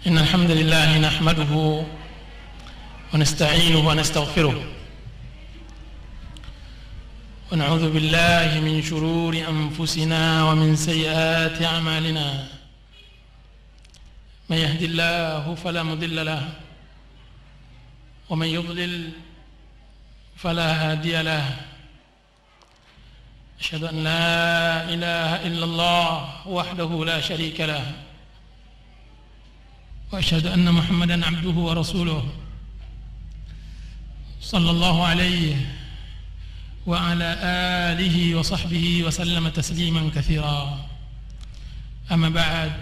إن الحمد لله نحمده ونستعينه ونستغفره ونعوذ بالله من شرور أنفسنا ومن سيئات أعمالنا من يهد الله فلا مضل له ومن يضلل فلا هادي له أشهد أن لا إله إلا الله وحده لا شريك له وأشهد أن محمدًا عبده ورسوله صلى الله عليه وعلى آله وصحبه وسلم تسليما كثيرا. أما بعد,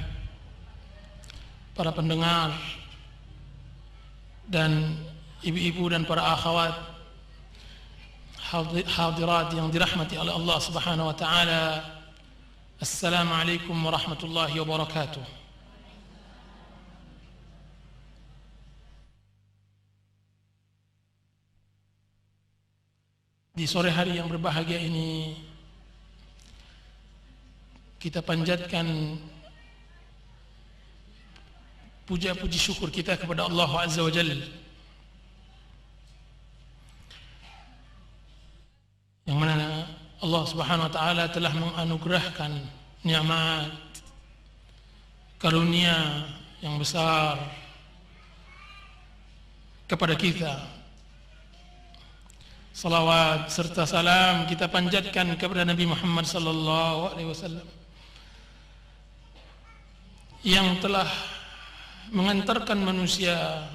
para pendengar dan ibu-ibu dan para akhwat hadirat yang dirahmati oleh Allah Subhanahu wa taala, Assalamualaikum warahmatullahi wabarakatuh. Di sore hari yang berbahagia ini, kita panjatkan puja-puji syukur kita kepada Allah Azza wa Jalla, yang mana Allah Subhanahu wa taala telah menganugerahkan nikmat karunia yang besar kepada kita. Salawat serta salam kita panjatkan kepada Nabi Muhammad sallallahu alaihi wasallam yang telah mengantarkan manusia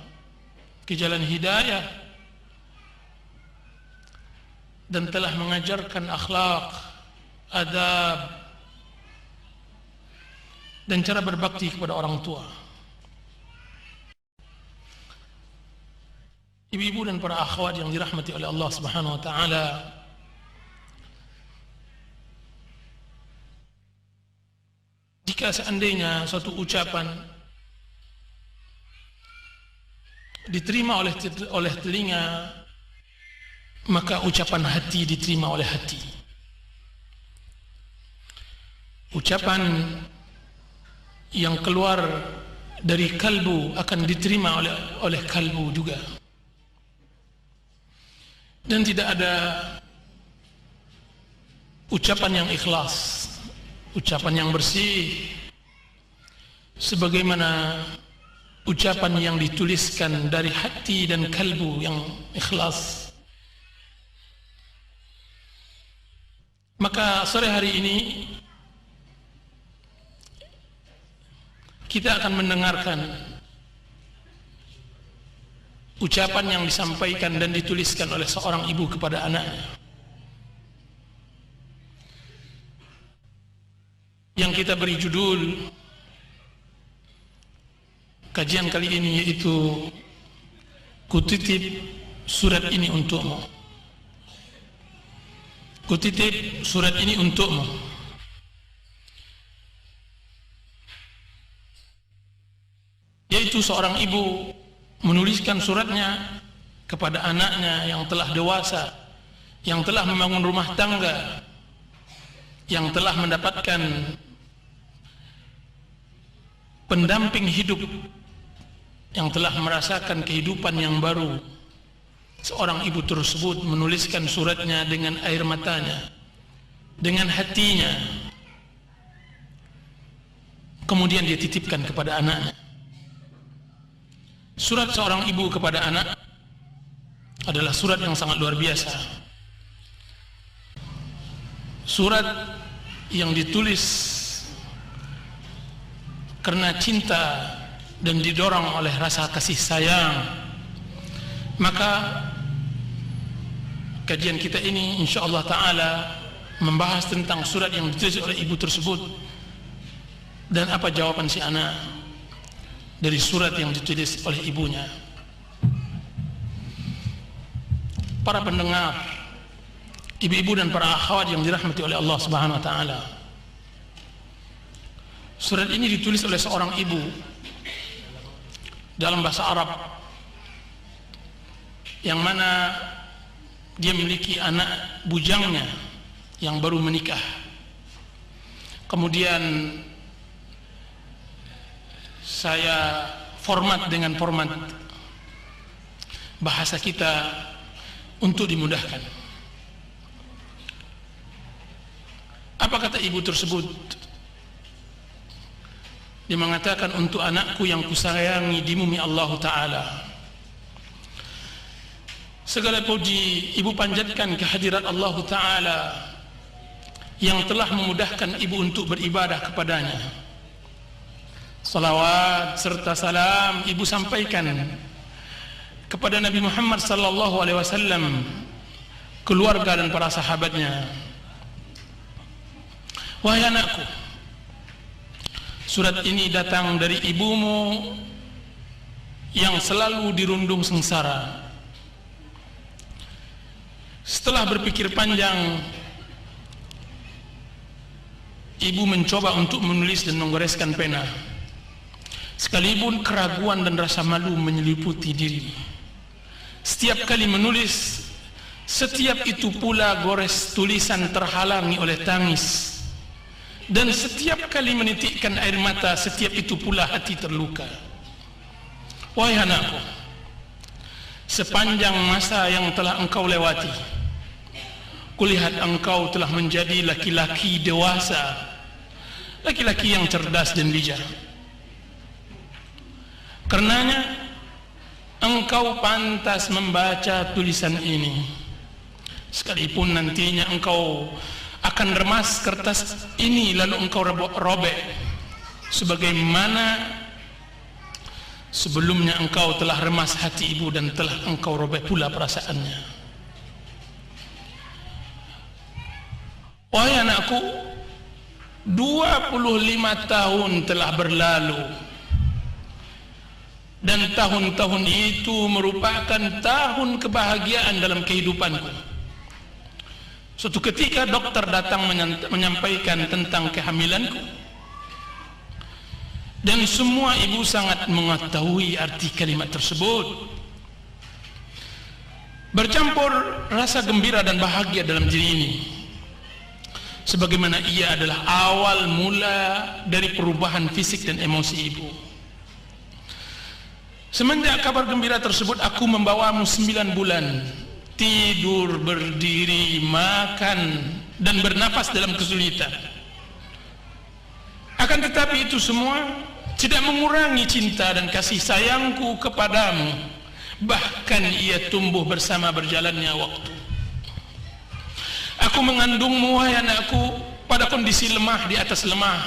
ke jalan hidayah dan telah mengajarkan akhlak, adab dan cara berbakti kepada orang tua. Ibu-ibu dan para akhwat yang dirahmati oleh Allah Subhanahu wa taala, jika seandainya suatu ucapan diterima oleh telinga, maka ucapan hati diterima oleh hati. Ucapan yang keluar dari kalbu akan diterima oleh kalbu juga. Dan tidak ada ucapan yang ikhlas, ucapan yang bersih, sebagaimana ucapan yang dituliskan dari hati dan kalbu yang ikhlas. Maka sore hari ini kita akan mendengarkan ucapan yang disampaikan dan dituliskan oleh seorang ibu kepada anaknya, yang kita beri judul kajian kali ini, yaitu Kutitip surat ini untukmu. Kutitip surat ini untukmu. Yaitu seorang ibu menuliskan suratnya kepada anaknya yang telah dewasa, yang telah membangun rumah tangga, yang telah mendapatkan pendamping hidup, yang telah merasakan kehidupan yang baru. Seorang ibu tersebut menuliskan suratnya dengan air matanya, dengan hatinya, kemudian dia titipkan kepada anaknya. Surat seorang ibu kepada anak adalah surat yang sangat luar biasa. Surat yang ditulis karena cinta dan didorong oleh rasa kasih sayang. Maka kajian kita ini insyaallah ta'ala membahas tentang surat yang ditulis oleh ibu tersebut dan apa jawaban si anak dari surat yang ditulis oleh ibunya. Para pendengar, ibu-ibu dan para akhwat yang dirahmati oleh Allah Subhanahu wa taala, surat ini ditulis oleh seorang ibu dalam bahasa Arab, yang mana dia memiliki anak bujangnya yang baru menikah. Kemudian saya format dengan format bahasa kita untuk dimudahkan. Apa kata ibu tersebut? Dia mengatakan, untuk anakku yang kusayangi di bumi Allah Ta'ala, segala puji ibu panjatkan kehadirat Allah Ta'ala yang telah memudahkan ibu untuk beribadah kepadanya. Salawat serta salam ibu sampaikan kepada Nabi Muhammad sallallahu alaihi wasallam, keluarga dan para sahabatnya. Wahai anakku, surat ini datang dari ibumu yang selalu dirundung sengsara. Setelah berpikir panjang, ibu mencoba untuk menulis dan menggoreskan pena, sekalipun keraguan dan rasa malu menyeliputi diri. Setiap kali menulis, setiap itu pula gores tulisan terhalangi oleh tangis, dan setiap kali menitikkan air mata, setiap itu pula hati terluka. Wahai anakku, sepanjang masa yang telah engkau lewati, kulihat engkau telah menjadi laki-laki dewasa, laki-laki yang cerdas dan bijak. Karenanya engkau pantas membaca tulisan ini, sekalipun nantinya engkau akan remas kertas ini lalu engkau robek, sebagaimana sebelumnya engkau telah remas hati ibu dan telah engkau robek pula perasaannya. Wahai anakku, 25 tahun telah berlalu, dan tahun-tahun itu merupakan tahun kebahagiaan dalam kehidupanku. Suatu ketika dokter datang menyampaikan tentang kehamilanku, dan semua ibu sangat mengetahui arti kalimat tersebut. Bercampur rasa gembira dan bahagia dalam diri ini, sebagaimana ia adalah awal mula dari perubahan fisik dan emosi ibu. Semenjak kabar gembira tersebut, aku membawamu 9 bulan tidur, berdiri, makan, dan bernapas dalam kesulitan. Akan tetapi itu semua tidak mengurangi cinta dan kasih sayangku kepadamu. Bahkan ia tumbuh bersama berjalannya waktu. Aku mengandungmu, wahai anakku, pada kondisi lemah di atas lemah.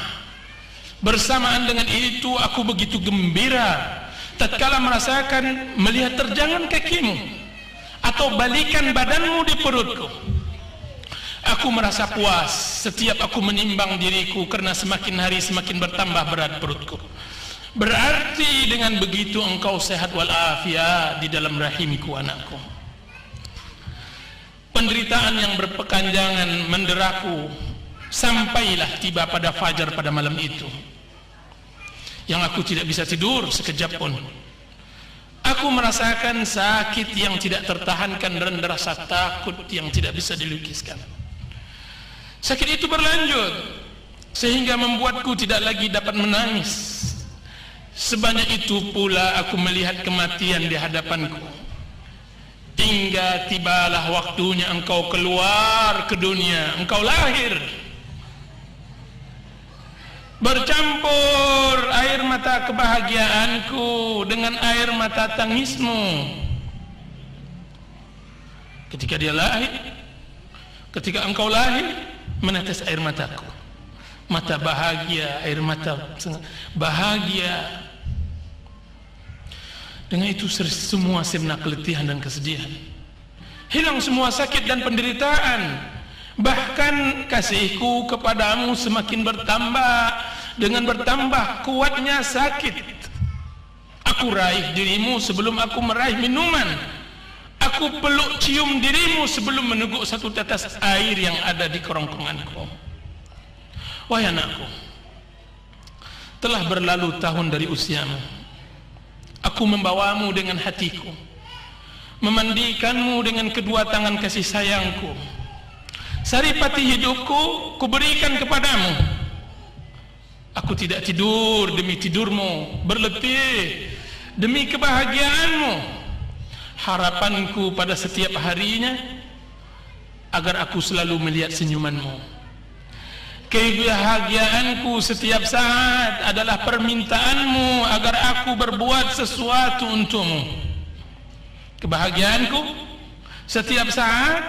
Bersamaan dengan itu aku begitu gembira tatkala merasakan melihat terjangan kakimu atau balikan badanmu di perutku. Aku merasa puas setiap aku menimbang diriku, karena semakin hari semakin bertambah berat perutku. Berarti dengan begitu engkau sehat walafiat di dalam rahimku, anakku. Penderitaan yang berkepanjangan menderaku sampailah tiba pada fajar pada malam itu, yang aku tidak bisa tidur sekejap pun. Aku merasakan sakit yang tidak tertahankan dan rasa takut yang tidak bisa dilukiskan. Sakit itu berlanjut sehingga membuatku tidak lagi dapat menangis. Sebanyak itu pula aku melihat kematian di hadapanku, hingga tibalah waktunya engkau keluar ke dunia, engkau lahir. Bercampur air mata kebahagiaanku dengan air mata tangismu. Ketika dia lahir, ketika engkau lahir, menetes air mataku, mata bahagia, air mata bahagia. Dengan itu semua sirna keletihan dan kesedihan, hilang semua sakit dan penderitaan. Bahkan kasihku kepadamu semakin bertambah dengan bertambah kuatnya sakit. Aku raih dirimu sebelum aku meraih minuman. Aku peluk cium dirimu sebelum meneguk satu tetes air yang ada di kerongkonganku. Wahai anakku, telah berlalu tahun dari usiamu. Aku membawamu dengan hatiku, memandikanmu dengan kedua tangan kasih sayangku. Saripati hidupku kuberikan kepadamu. Aku tidak tidur demi tidurmu, berletih demi kebahagiaanmu. Harapanku pada setiap harinya agar aku selalu melihat senyumanmu. Kebahagiaanku setiap saat adalah permintaanmu agar aku berbuat sesuatu untukmu. Kebahagiaanku setiap saat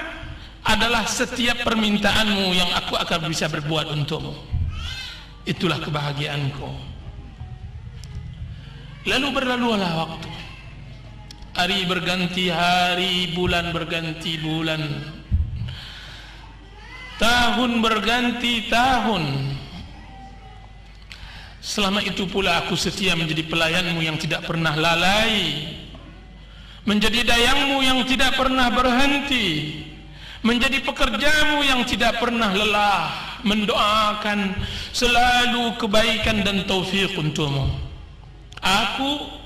adalah setiap permintaanmu yang aku akan bisa berbuat untukmu. Itulah kebahagiaanku. Lalu berlalulah waktu. Hari berganti hari, bulan berganti bulan, tahun berganti tahun. Selama itu pula aku setia menjadi pelayanmu yang tidak pernah lalai, menjadi dayangmu yang tidak pernah berhenti, menjadi pekerjamu yang tidak pernah lelah, mendoakan selalu kebaikan dan taufik untukmu. Aku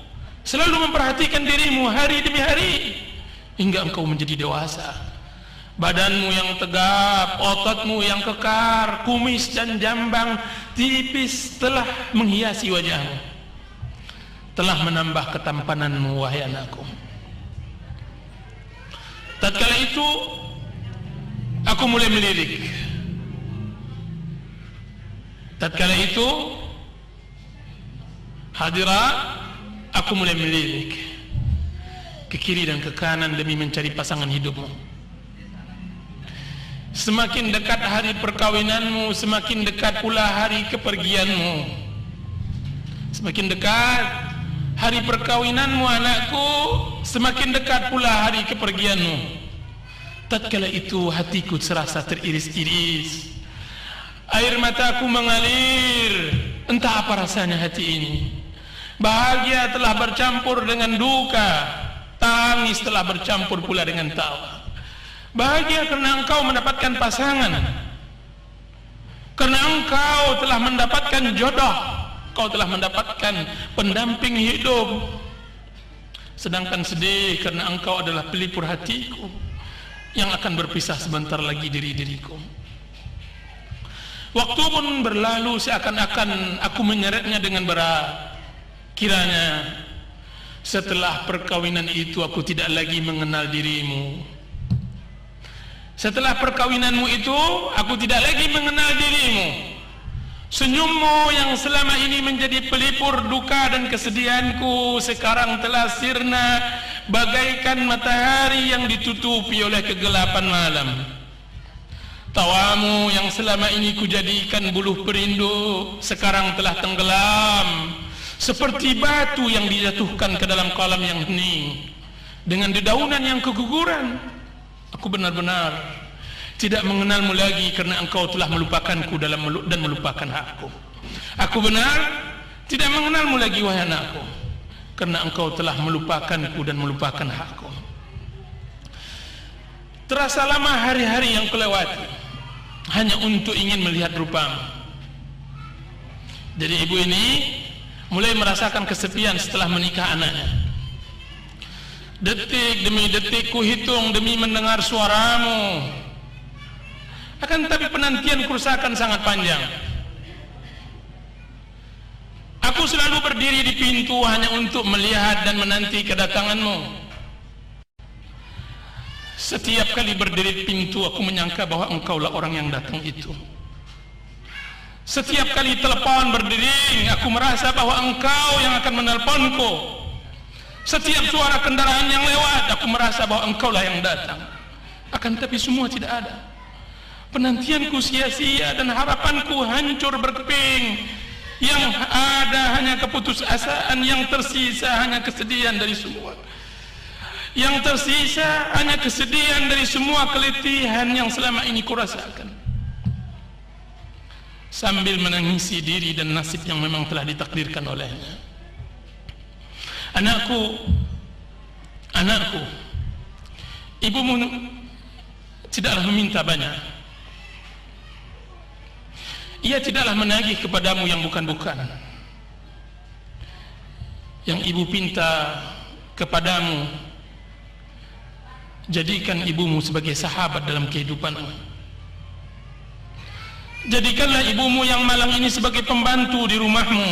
selalu memperhatikan dirimu hari demi hari hingga engkau menjadi dewasa. Badanmu yang tegap, ototmu yang kekar, kumis dan jambang tipis telah menghiasi wajahmu, telah menambah ketampananmu, wahai anakku. Tatkala itu aku mulai melirik. Tatkala itu hadirat, aku mulai melirik ke kiri dan ke kanan demi mencari pasangan hidupmu. Semakin dekat hari perkawinanmu, semakin dekat pula hari kepergianmu. Semakin dekat hari perkawinanmu anakku, semakin dekat pula hari kepergianmu. Tatkala itu hatiku serasa teriris-iris, air mataku mengalir. Entah apa rasanya hati ini. Bahagia telah bercampur dengan duka, tangis telah bercampur pula dengan tawa. Bahagia karena engkau mendapatkan pasangan, karena engkau telah mendapatkan jodoh, engkau telah mendapatkan pendamping hidup. Sedangkan sedih karena engkau adalah pelipur hatiku yang akan berpisah sebentar lagi dari diriku. Waktu pun berlalu seakan-akan aku menyeretnya dengan berat. Kiranya setelah perkawinan itu aku tidak lagi mengenal dirimu. Setelah perkawinanmu itu aku tidak lagi mengenal dirimu. Senyummu yang selama ini menjadi pelipur duka dan kesedihanku sekarang telah sirna bagaikan matahari yang ditutupi oleh kegelapan malam. Tawamu yang selama ini kujadikan buluh perindu sekarang telah tenggelam seperti batu yang dijatuhkan ke dalam kolam yang hening. Dengan dedaunan yang keguguran, aku benar-benar tidak mengenalmu lagi karena engkau telah melupakanku dan melupakan hakku. Aku benar tidak mengenalmu lagi, wahai anakku, karena engkau telah melupakanku dan melupakan hakku. Terasa lama hari-hari yang kulewati hanya untuk ingin melihat rupamu. Jadi ibu ini mulai merasakan kesepian setelah menikah anaknya. Detik demi detik ku hitung demi mendengar suaramu. Akan tetapi penantian kerusakan sangat panjang. Aku selalu berdiri di pintu hanya untuk melihat dan menanti kedatanganmu. Setiap kali berdiri di pintu aku menyangka bahwa engkaulah orang yang datang itu. Setiap kali telepon berdering aku merasa bahwa engkau yang akan menelponku. Setiap suara kendaraan yang lewat aku merasa bahwa engkaulah yang datang. Akan tetapi semua tidak ada. Penantianku sia-sia dan harapanku hancur berkeping. Yang ada hanya keputusasaan, yang tersisa hanya kesedihan dari semua. Yang tersisa hanya kesedihan dari semua keletihan yang selama ini kurasakan. Sambil menangisi diri dan nasib yang memang telah ditakdirkan olehnya. Anakku, ibumu tidaklah meminta banyak. Ia tidaklah menagih kepadamu yang bukan-bukan. Yang ibu pinta kepadamu, jadikan ibumu sebagai sahabat dalam kehidupanmu. Jadikanlah ibumu yang malang ini sebagai pembantu di rumahmu.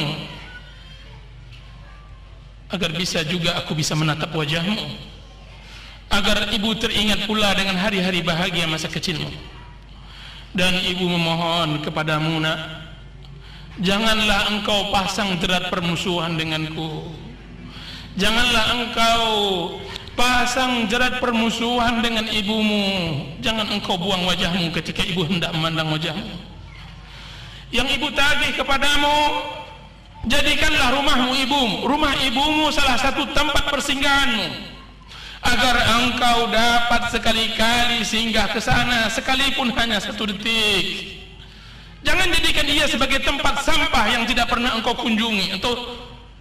agar bisa juga aku bisa menatap wajahmu, agar ibu teringat pula dengan hari-hari bahagia masa kecilmu. Dan ibu memohon kepadamu, nak, janganlah engkau pasang jerat permusuhan denganku. Janganlah engkau pasang jerat permusuhan dengan ibumu. Jangan engkau buang wajahmu ketika ibu hendak memandang wajahmu. Yang ibu tagih kepadamu, jadikanlah rumah ibumu salah satu tempat persinggahanmu, agar engkau dapat sekali-kali singgah ke sana, sekalipun hanya 1 detik. Jangan jadikan ia sebagai tempat sampah yang tidak pernah engkau kunjungi, atau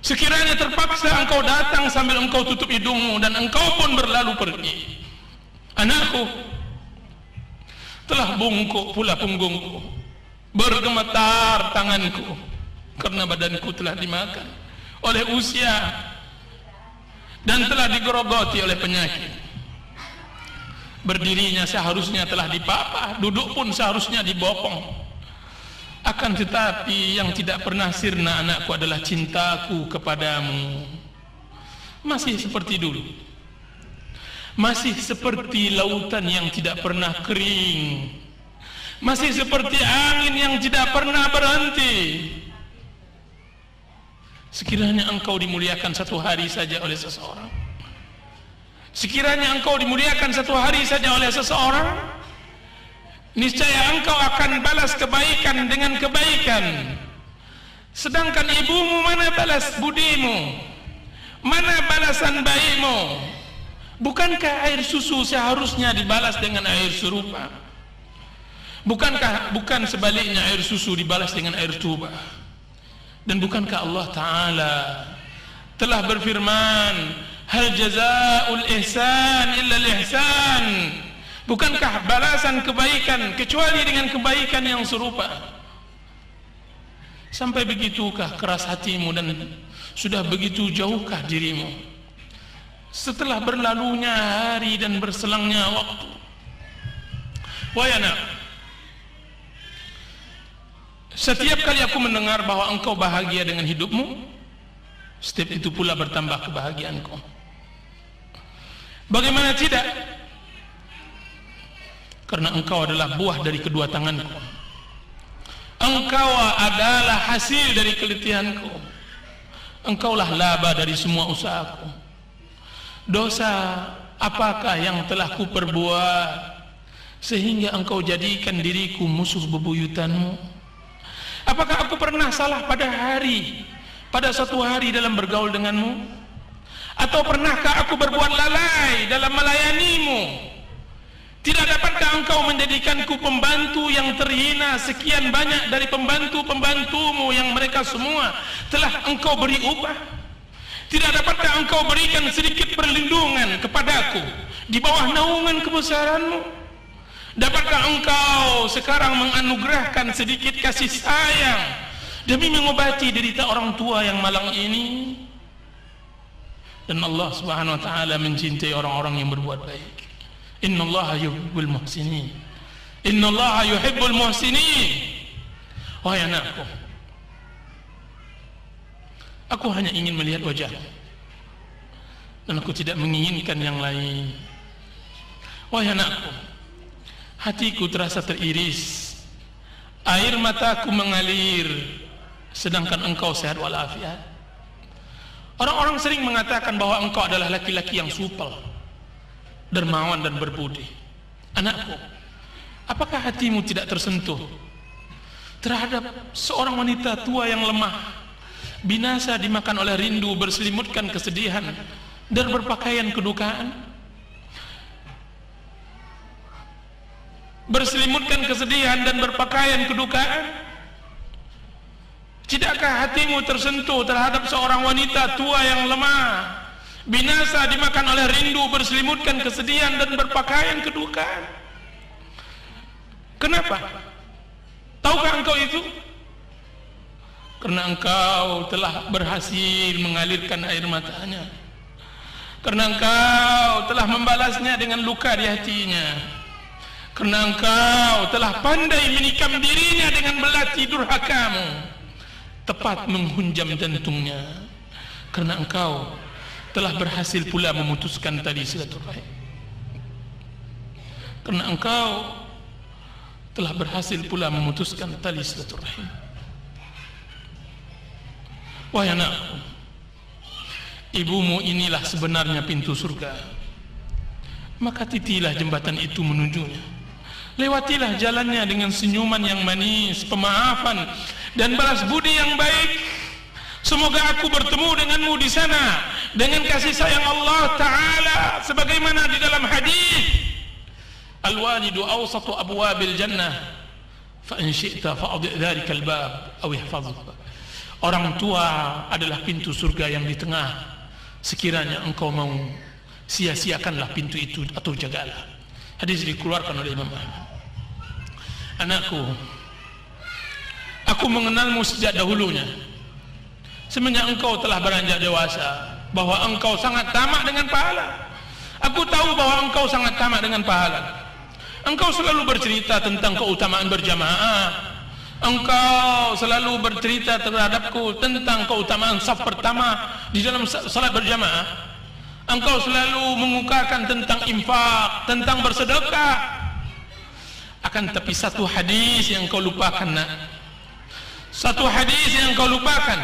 sekiranya terpaksa engkau datang sambil engkau tutup hidungmu dan engkau pun berlalu pergi. Anakku, telah bungkuk pula punggungku, bergemetar tanganku, karena badanku telah dimakan oleh usia dan telah digerogoti oleh penyakit. Berdirinya seharusnya telah dipapah, duduk pun seharusnya dibopong. Akan tetapi yang tidak pernah sirna, anakku, adalah cintaku kepadamu. Masih seperti dulu, masih seperti lautan yang tidak pernah kering, masih seperti angin yang tidak pernah berhenti. Sekiranya engkau dimuliakan satu hari saja oleh seseorang, sekiranya engkau dimuliakan satu hari saja oleh seseorang, niscaya engkau akan balas kebaikan dengan kebaikan. Sedangkan ibumu, mana balas budimu, mana balasan bayimu? Bukankah air susu seharusnya dibalas dengan air serupa? Bukan sebaliknya air susu dibalas dengan air tuba? Dan bukankah Allah Ta'ala telah berfirman, hal jazaa'ul ihsan illa al-ihsan? Bukankah balasan kebaikan kecuali dengan kebaikan yang serupa? Sampai begitukah keras hatimu dan sudah begitu jauhkah dirimu setelah berlalunya hari dan berselangnya waktu? Wahai anak, setiap kali aku mendengar bahwa engkau bahagia dengan hidupmu, setiap itu pula bertambah kebahagiaanku. Bagaimana tidak? Karena engkau adalah buah dari kedua tanganku. Engkau adalah hasil dari kelitihanku. Engkaulah laba dari semua usahaku. Dosa apakah yang telah ku perbuat sehingga engkau jadikan diriku musuh bebuyutanmu? Apakah aku pernah salah pada suatu hari dalam bergaul denganmu? Atau pernahkah aku berbuat lalai dalam melayanimu? Tidak dapatkah engkau menjadikanku pembantu yang terhina sekian banyak dari pembantu-pembantumu yang mereka semua telah engkau beri upah? Tidak dapatkah engkau berikan sedikit perlindungan kepadaku di bawah naungan kebesaranmu? Dapatkah engkau sekarang menganugerahkan sedikit kasih sayang demi mengobati derita orang tua yang malang ini? Dan Allah Subhanahu wa Ta'ala mencintai orang-orang yang berbuat baik. Innallaha yuhibbul muhsinin. Innallaha yuhibbul muhsinin. Wahai anakku, aku hanya ingin melihat wajahmu dan aku tidak menginginkan yang lain. Wahai anakku, hatiku terasa teriris, air mataku mengalir, sedangkan engkau sehat walafiat. Orang-orang sering mengatakan bahwa engkau adalah laki-laki yang supel, dermawan dan berbudi. Anakku, apakah hatimu tidak tersentuh terhadap seorang wanita tua yang lemah, binasa dimakan oleh rindu, berselimutkan kesedihan dan berpakaian kedukaan? Berselimutkan kesedihan dan berpakaian kedukaan. Tidakkah hatimu tersentuh terhadap seorang wanita tua yang lemah, binasa dimakan oleh rindu, berselimutkan kesedihan dan berpakaian kedukaan? Kenapa? Tahukah engkau itu? Karena engkau telah berhasil mengalirkan air matanya, karena engkau telah membalasnya dengan luka di hatinya, karena engkau telah pandai menikam dirinya dengan belati durhakamu, tepat menghunjam jantungnya, karena engkau telah berhasil pula memutuskan tali silaturahim, karena engkau telah berhasil pula memutuskan tali silaturahim. Wahai anakku, ibumu inilah sebenarnya pintu surga, maka titilah jembatan itu menujunya. Lewatilah jalannya dengan senyuman yang manis, pemaafan dan balas budi yang baik. Semoga aku bertemu denganmu di sana dengan kasih sayang Allah Ta'ala, sebagaimana di dalam hadis, al-walidu awsatu abwabil jannah, fa in syi'ta fa'adhi' dhalika al-bab aw ihfazhu. Orang tua adalah pintu surga yang di tengah. Sekiranya engkau mau, sia-siakanlah pintu itu atau jagalah. Hadis dikeluarkan oleh Imam Ahmad. Anakku, aku mengenalmu sejak dahulunya, semenjak engkau telah beranjak dewasa, bahwa engkau sangat tamak dengan pahala. Aku tahu bahwa engkau sangat tamak dengan pahala. Engkau selalu bercerita tentang keutamaan berjamaah. Engkau selalu bercerita terhadapku tentang keutamaan saf pertama di dalam salat berjamaah. Engkau selalu mengukakan tentang infak, tentang bersedekah. Akan tapi satu hadis yang kau lupakan, nak. Satu hadis yang kau lupakan.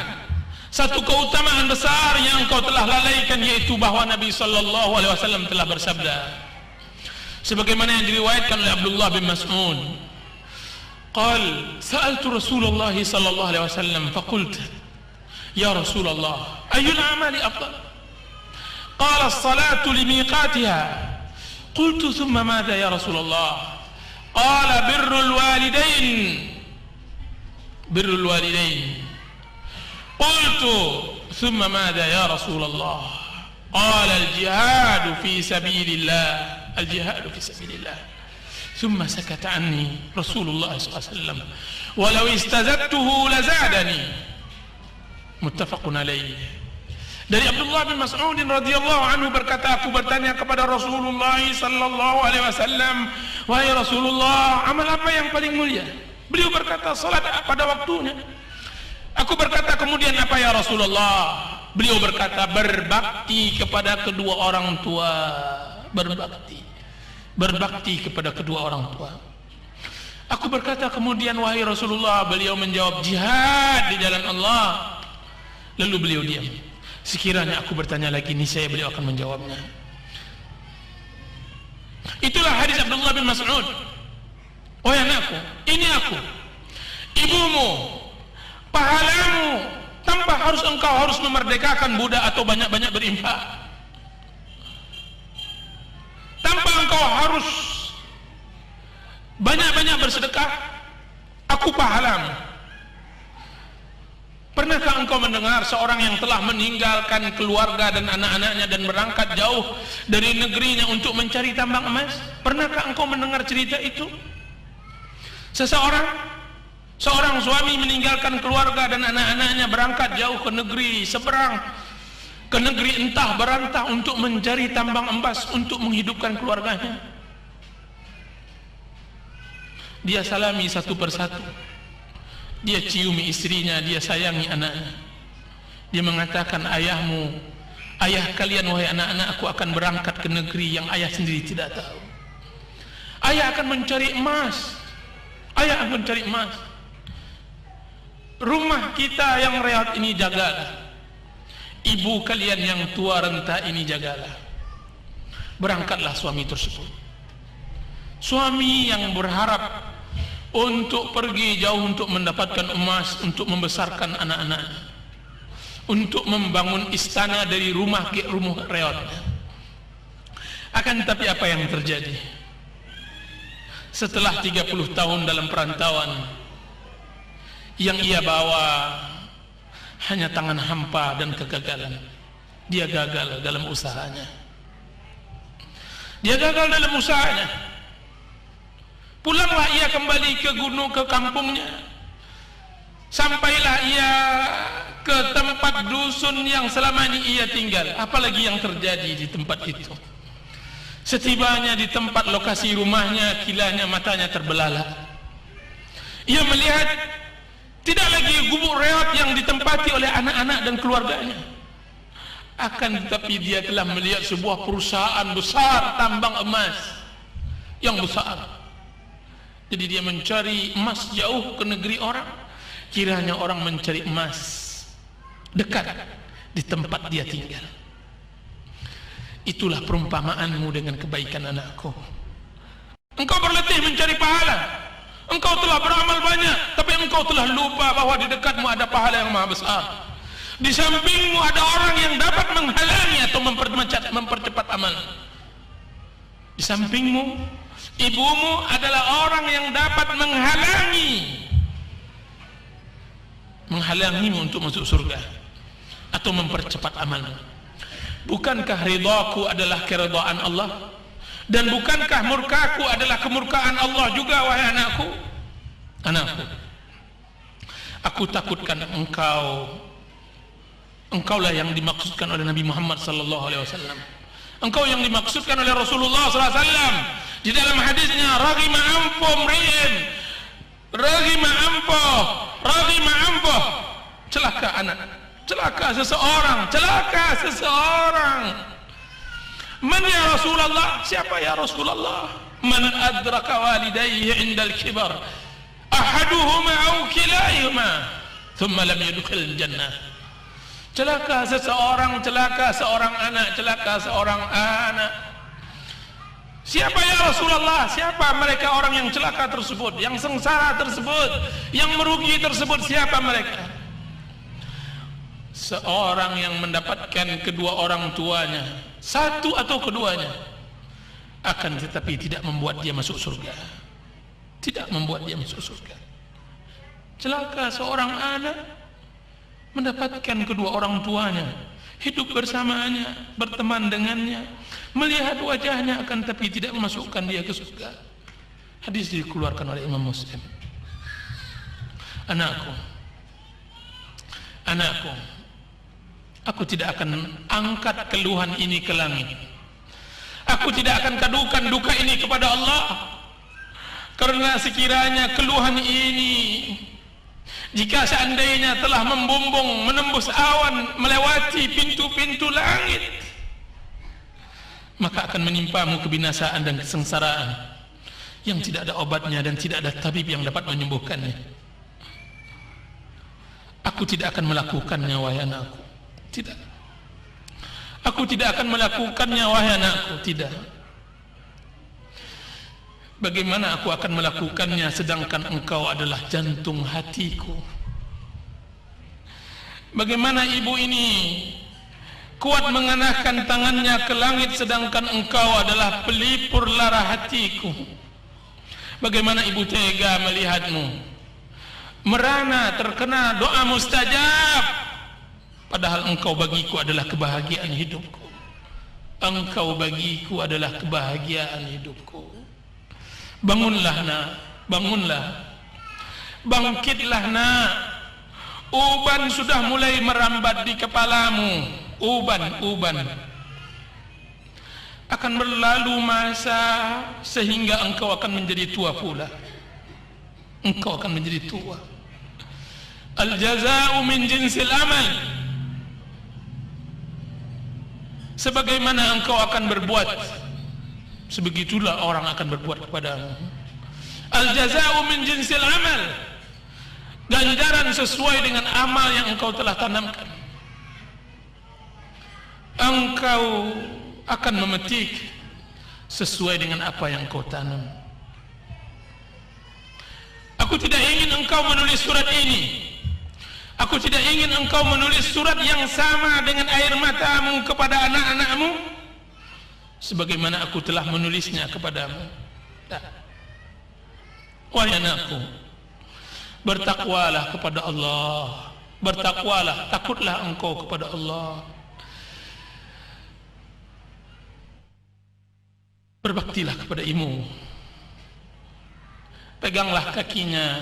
Satu keutamaan besar yang kau telah lalaikan, yaitu bahwa Nabi sallallahu alaihi wasallam telah bersabda, sebagaimana yang diriwayatkan oleh Abdullah bin Mas'ud, qal sa'altu Rasulullah sallallahu alaihi wasallam faqultu ya Rasulullah ayyul a'mali afdal, qala as-salatu limiqatiha, qultu thumma madha ya Rasulullah, qala birrul walidain, قلت ثم ماذا يا رسول الله، قال الجهاد في سبيل الله، الجهاد في سبيل الله، ثم سكت عني رسول الله صلى الله عليه وسلم ولو استزدته لزادني، متفق عليه. Dari Abdullah bin Mas'ud radhiyallahu anhu berkata, aku bertanya kepada Rasulullah sallallahu alaihi wasallam, wahai Rasulullah, amal apa yang paling mulia? Beliau berkata, salat pada waktunya. Aku berkata kemudian, apa ya Rasulullah? Beliau berkata, berbakti kepada kedua orang tua. Berbakti kepada kedua orang tua. Aku berkata kemudian, wahai Rasulullah. Beliau menjawab, jihad di jalan Allah. Lalu beliau diam. Sekiranya aku bertanya lagi, niscaya beliau akan menjawabnya. Itulah hadis Abdullah bin Mas'ud. Wahai anakku, ini aku, ibumu, pahalamu, tanpa engkau harus memerdekakan budak atau banyak-banyak berinfak, tanpa engkau harus banyak-banyak bersedekah, aku pahalamu. Pernahkah engkau mendengar seorang yang telah meninggalkan keluarga dan anak-anaknya dan berangkat jauh dari negerinya untuk mencari tambang emas? Pernahkah engkau mendengar cerita itu? Seorang suami meninggalkan keluarga dan anak-anaknya berangkat jauh ke negeri seberang, ke negeri entah berantah untuk mencari tambang emas untuk menghidupkan keluarganya. Dia salami satu persatu, dia ciumi istrinya, dia sayangi anaknya. Dia mengatakan, ayah kalian wahai anak-anak, aku akan berangkat ke negeri yang ayah sendiri tidak tahu. Ayah akan mencari emas, ayah akan mencari emas. Rumah kita yang rehat ini jagalah, ibu kalian yang tua renta ini jagalah. Berangkatlah suami tersebut, suami yang berharap untuk pergi jauh untuk mendapatkan emas, untuk membesarkan anak-anaknya, untuk membangun istana dari rumah ke rumah rehatnya. Akan tetapi apa yang terjadi? Setelah 30 tahun dalam perantauan, yang ia bawa hanya tangan hampa dan kegagalan. Dia gagal dalam usahanya. Pulanglah ia kembali ke gunung, ke kampungnya. Sampailah ia ke tempat dusun yang selama ini ia tinggal. Apalagi yang terjadi di tempat itu? Setibanya di tempat lokasi rumahnya, kilanya matanya terbelalak. Ia melihat tidak lagi gubuk reot yang ditempati oleh anak-anak dan keluarganya. Akan tetapi dia telah melihat sebuah perusahaan besar tambang emas yang besar. Jadi dia mencari emas jauh ke negeri orang. Kiranya orang mencari emas dekat di tempat dia tinggal. Itulah perumpamaanmu dengan kebaikan anakku. Engkau berletih mencari pahala. Engkau telah beramal banyak, tapi engkau telah lupa bahwa di dekatmu ada pahala yang maha besar. Di sampingmu ada orang yang dapat menghalangi atau mempercepat amal. Di sampingmu, ibumu adalah orang yang dapat menghalangimu untuk masuk surga atau mempercepat amal. Bukankah ridhaku adalah keridhaan Allah? Dan bukankah murkaku adalah kemurkaan Allah juga, wahai anakku? Anakku, aku takutkan engkaulah yang dimaksudkan oleh Nabi Muhammad sallallahu alaihi wasallam. Engkau yang dimaksudkan oleh Rasulullah sallallahu alaihi wasallam di dalam hadisnya, raghima anfu mri'in, raghima anfu, celaka anak, celaka seseorang. Man ya Rasulullah? Siapa ya Rasulullah? Man adraka walidayhi indal kibar ahaduhuma aw kilayhuma thumma lam yadkhul jannah. Celaka seseorang, celaka seorang anak, celaka seorang anak. Siapa ya Rasulullah? Siapa mereka orang yang celaka tersebut, yang sengsara tersebut, yang merugi tersebut? Siapa mereka? Seorang yang mendapatkan kedua orang tuanya, satu atau keduanya, akan tetapi tidak membuat dia masuk surga. Tidak membuat dia masuk surga. Celaka seorang anak mendapatkan kedua orang tuanya, hidup bersamanya, berteman dengannya, melihat wajahnya, akan tapi tidak memasukkan dia ke surga. Hadis dikeluarkan oleh Imam Muslim. Anakku, aku tidak akan angkat keluhan ini ke langit. Aku tidak akan kadukan duka ini kepada Allah, karena sekiranya keluhan ini, jika seandainya telah membumbung, menembus awan, melewati pintu-pintu langit, maka akan menimpamu kebinasaan dan kesengsaraan yang tidak ada obatnya dan tidak ada tabib yang dapat menyembuhkannya. Aku tidak akan melakukannya, wahai anakku. Tidak. Aku tidak akan melakukannya, wahai anakku. Tidak. Bagaimana aku akan melakukannya sedangkan engkau adalah jantung hatiku? Bagaimana ibu ini kuat menganahkan tangannya ke langit sedangkan engkau adalah pelipur lara hatiku? Bagaimana ibu tega melihatmu merana terkena doa mustajab, padahal engkau bagiku adalah kebahagiaan hidupku. Engkau bagiku adalah kebahagiaan hidupku. Bangunlah nak, bangunlah, bangkitlah nak. Uban sudah mulai merambat di kepalamu. Uban akan berlalu masa sehingga engkau akan menjadi tua pula. Engkau akan menjadi tua. Al jaza'u min jinsil amal. Sebagaimana engkau akan berbuat, sebegitulah orang akan berbuat kepadamu. Al jaza'u min jinsil amal. Ganjaran sesuai dengan amal yang engkau telah tanamkan. Engkau akan memetik sesuai dengan apa yang kau tanam. Aku tidak ingin engkau menulis surat ini. Aku tidak ingin engkau menulis surat yang sama dengan air matamu kepada anak-anakmu sebagaimana aku telah menulisnya kepadamu. Wahai anakku, bertakwalah kepada Allah. Bertakwalah, takutlah engkau kepada Allah. Berbaktilah kepada ibu. Peganglah kakinya,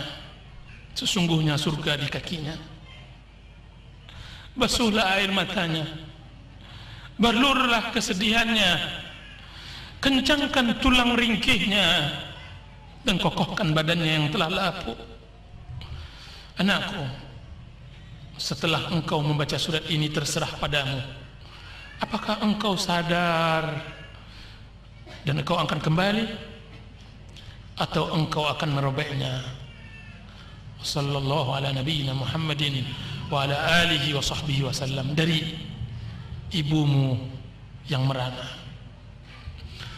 sesungguhnya surga di kakinya. Basuhlah air matanya, balurlah kesedihannya, kencangkan tulang ringkihnya, dan kokohkan badannya yang telah lapuk. Anakku, setelah engkau membaca surat ini terserah padamu Apakah engkau sadar dan engkau akan kembali, atau engkau akan merobeknya? Sallallahu ala nabiyyina Muhammadin wa ala alihi wa sahbihi wasallam. Dari ibumu yang merana.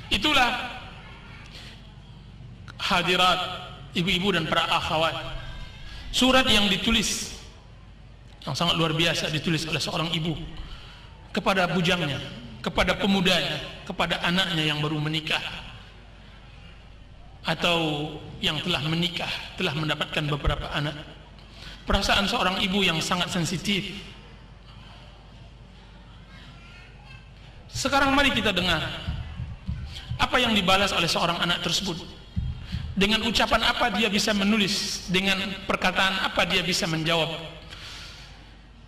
Itulah hadirat ibu-ibu dan para akhwat, surat yang ditulis, yang sangat luar biasa, ditulis oleh seorang ibu kepada bujangnya, kepada pemudanya, kepada anaknya yang baru menikah atau yang telah menikah, telah mendapatkan beberapa anak. Perasaan seorang ibu yang sangat sensitif. Sekarang mari kita dengar apa yang dibalas oleh seorang anak tersebut. Dengan ucapan apa dia bisa menulis, dengan perkataan apa dia bisa menjawab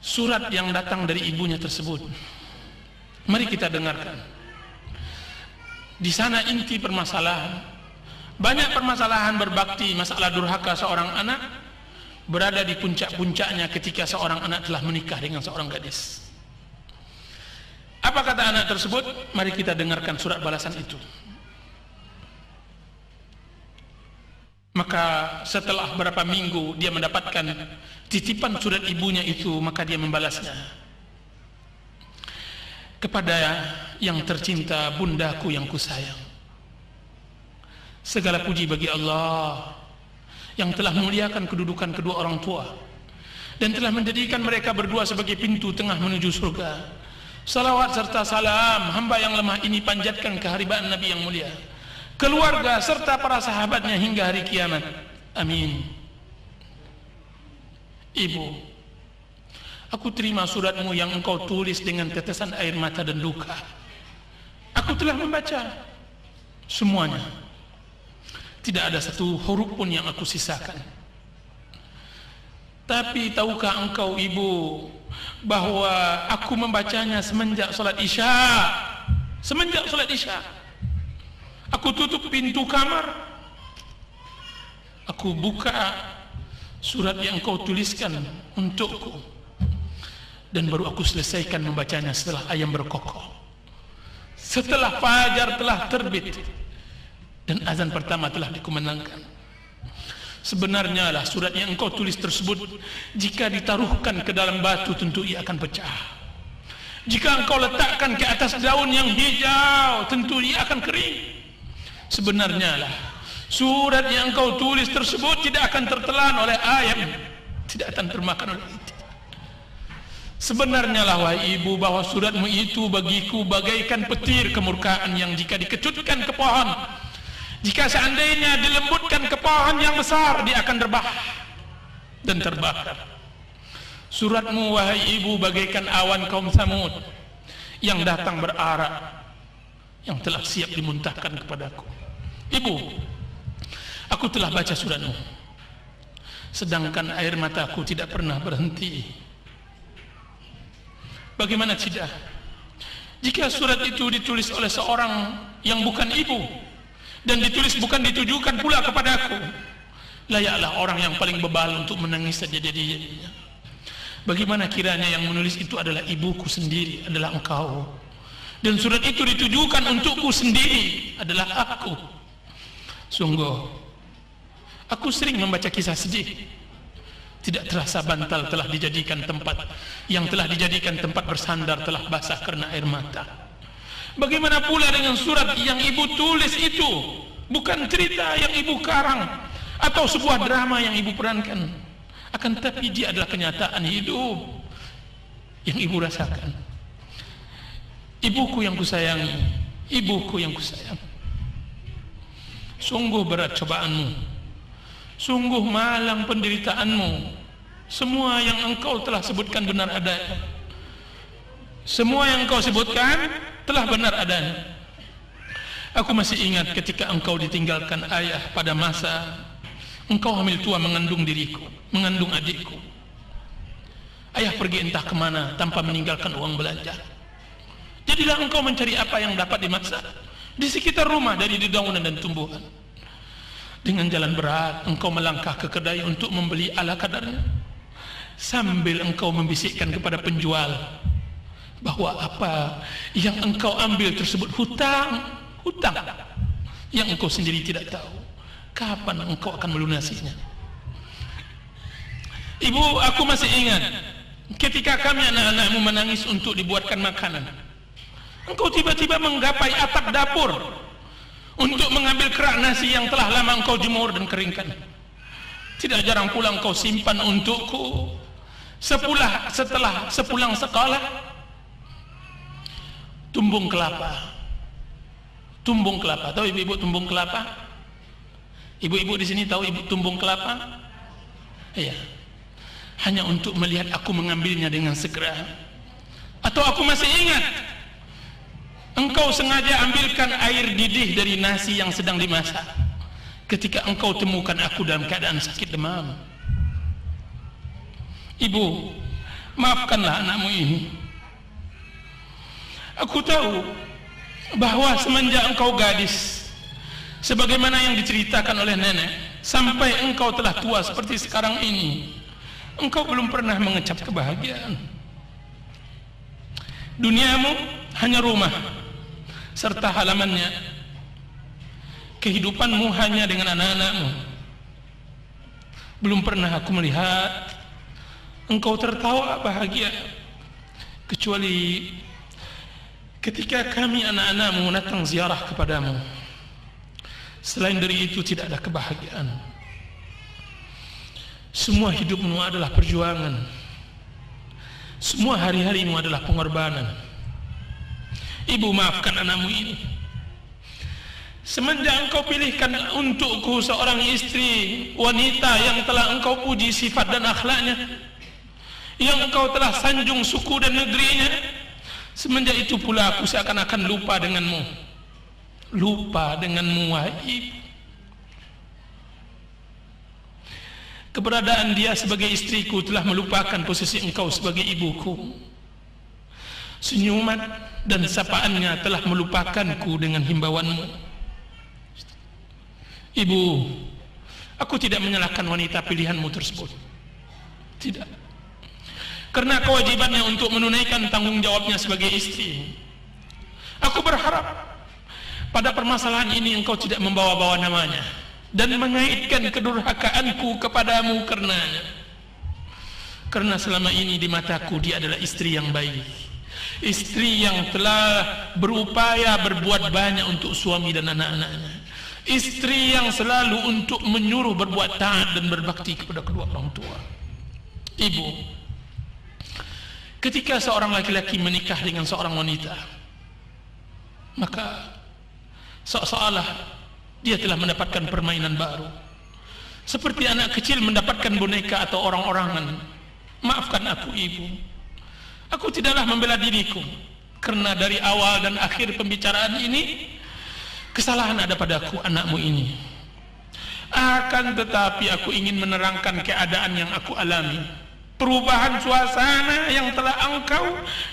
surat yang datang dari ibunya tersebut. Mari kita dengarkan. Di sana inti permasalahan. Banyak permasalahan berbakti, masalah durhaka seorang anak berada di puncak-puncaknya ketika seorang anak telah menikah dengan seorang gadis. Apa kata anak tersebut? Mari kita dengarkan surat balasan itu. Maka setelah beberapa minggu dia mendapatkan titipan surat ibunya itu, maka dia membalasnya. Kepada yang tercinta, bundaku yang kusayang, segala puji bagi Allah yang telah memuliakan kedudukan kedua orang tua dan telah menjadikan mereka berdua sebagai pintu tengah menuju surga. Salawat serta salam hamba yang lemah ini panjatkan keharibaan Nabi yang mulia, keluarga serta para sahabatnya hingga hari kiamat. Amin. Ibu, aku terima suratmu yang engkau tulis dengan tetesan air mata dan duka. Aku telah membaca semuanya. Tidak ada satu huruf pun yang aku sisakan. Tapi tahukah engkau ibu bahwa aku membacanya semenjak salat Isya. Semenjak salat Isya aku tutup pintu kamar, aku buka surat yang engkau tuliskan untukku, dan baru aku selesaikan membacanya setelah ayam berkokok, setelah fajar telah terbit dan azan pertama telah dikumandangkan. Sebenarnya lah surat yang engkau tulis tersebut, jika ditaruhkan ke dalam batu tentu ia akan pecah. Jika engkau letakkan ke atas daun yang hijau tentu ia akan kering. Sebenarnya lah surat yang engkau tulis tersebut tidak akan tertelan oleh ayam, tidak akan termakan oleh itu. Sebenarnya lah wahai ibu bahwa suratmu itu bagiku bagaikan petir kemurkaan yang jika dikecutkan ke pohon, jika seandainya dilembutkan ke pohon yang besar, dia akan rebah dan terbakar. Suratmu wahai ibu bagaikan awan kaum Samud yang datang berarak, yang telah siap dimuntahkan kepadaku. Ibu, aku telah baca suratmu, sedangkan air mataku tidak pernah berhenti. Bagaimana tidak jika surat itu ditulis oleh seorang yang bukan ibu, dan ditulis bukan ditujukan pula kepadaku? Layaklah orang yang paling bebal untuk menangis saja jadinya. Bagaimana kiranya yang menulis itu adalah ibuku sendiri, adalah engkau, dan surat itu ditujukan untukku sendiri, adalah aku. Sungguh aku sering membaca kisah sedih. Tidak terasa bantal telah dijadikan tempat, yang telah dijadikan tempat bersandar telah basah karena air mata. Bagaimana pula dengan surat yang ibu tulis itu? Bukan cerita yang ibu karang atau sebuah drama yang ibu perankan, akan tetapi dia adalah kenyataan hidup yang ibu rasakan. Ibuku yang kusayangi, ibuku yang kusayang. Sungguh berat cobaanmu, sungguh malang penderitaanmu. Semua yang engkau telah sebutkan benar adanya. Semua yang engkau sebutkan telah benar adanya. Aku masih ingat ketika engkau ditinggalkan ayah pada masa engkau hamil tua mengandung diriku, mengandung adikku. Ayah pergi entah kemana tanpa meninggalkan uang belanja. Jadilah engkau mencari apa yang dapat dimasak di sekitar rumah dari dedaunan dan tumbuhan. Dengan jalan berat engkau melangkah ke kedai untuk membeli ala kadarnya, sambil engkau membisikkan kepada penjual, bahwa apa yang engkau ambil tersebut hutang yang engkau sendiri tidak tahu kapan engkau akan melunasinya. Ibu, aku masih ingat ketika kami anak-anakmu menangis untuk dibuatkan makanan, engkau tiba-tiba menggapai atap dapur untuk mengambil kerak nasi yang telah lama engkau jemur dan keringkan. Tidak jarang pula engkau simpan untukku setelah sepulang sekolah tumbung kelapa. Tahu ibu-ibu tumbung kelapa? Ibu-ibu di sini tahu ibu tumbung kelapa? Iya. Hanya untuk melihat aku mengambilnya dengan segera. Atau aku masih ingat engkau sengaja ambilkan air didih dari nasi yang sedang dimasak ketika engkau temukan aku dalam keadaan sakit demam. Ibu, maafkanlah anakmu ini. Aku tahu bahwa semenjak engkau gadis, sebagaimana yang diceritakan oleh nenek, sampai engkau telah tua seperti sekarang ini, engkau belum pernah mengecap kebahagiaan. Duniamu hanya rumah serta halamannya. Kehidupanmu hanya dengan anak-anakmu. Belum pernah aku melihat engkau tertawa bahagia, kecuali ketika kami anak-anakmu datang ziarah kepadamu. Selain dari itu tidak ada kebahagiaan. Semua hidupmu adalah perjuangan. Semua hari-harimu adalah pengorbanan. Ibu, maafkan anakmu ini. Semenjak engkau pilihkan untukku seorang istri wanita yang telah engkau puji sifat dan akhlaknya, yang engkau telah sanjung suku dan negerinya, semenjak itu pula aku seakan-akan lupa denganmu. Lupa denganmu, wahai ibu. Keberadaan dia sebagai istriku telah melupakan posisi engkau sebagai ibuku. Senyuman dan sapaannya telah melupakanku dengan himbauanmu. Ibu, aku tidak menyalahkan wanita pilihanmu tersebut. Tidak. Karena kewajibannya untuk menunaikan tanggung jawabnya sebagai istri. Aku berharap pada permasalahan ini engkau tidak membawa-bawa namanya dan mengaitkan kedurhakaanku kepadamu karenanya. Karena selama ini di mataku dia adalah istri yang baik, istri yang telah berupaya berbuat banyak untuk suami dan anak-anaknya, istri yang selalu untuk menyuruh berbuat taat dan berbakti kepada kedua orang tua. Ibu, ketika seorang laki-laki menikah dengan seorang wanita, maka seolah-olah dia telah mendapatkan permainan baru, seperti anak kecil mendapatkan boneka atau orang-orangan. Maafkan aku, ibu. Aku tidaklah membela diriku, karena dari awal dan akhir pembicaraan ini kesalahan ada padaku, anakmu ini. Akan tetapi aku ingin menerangkan keadaan yang aku alami, perubahan suasana yang telah engkau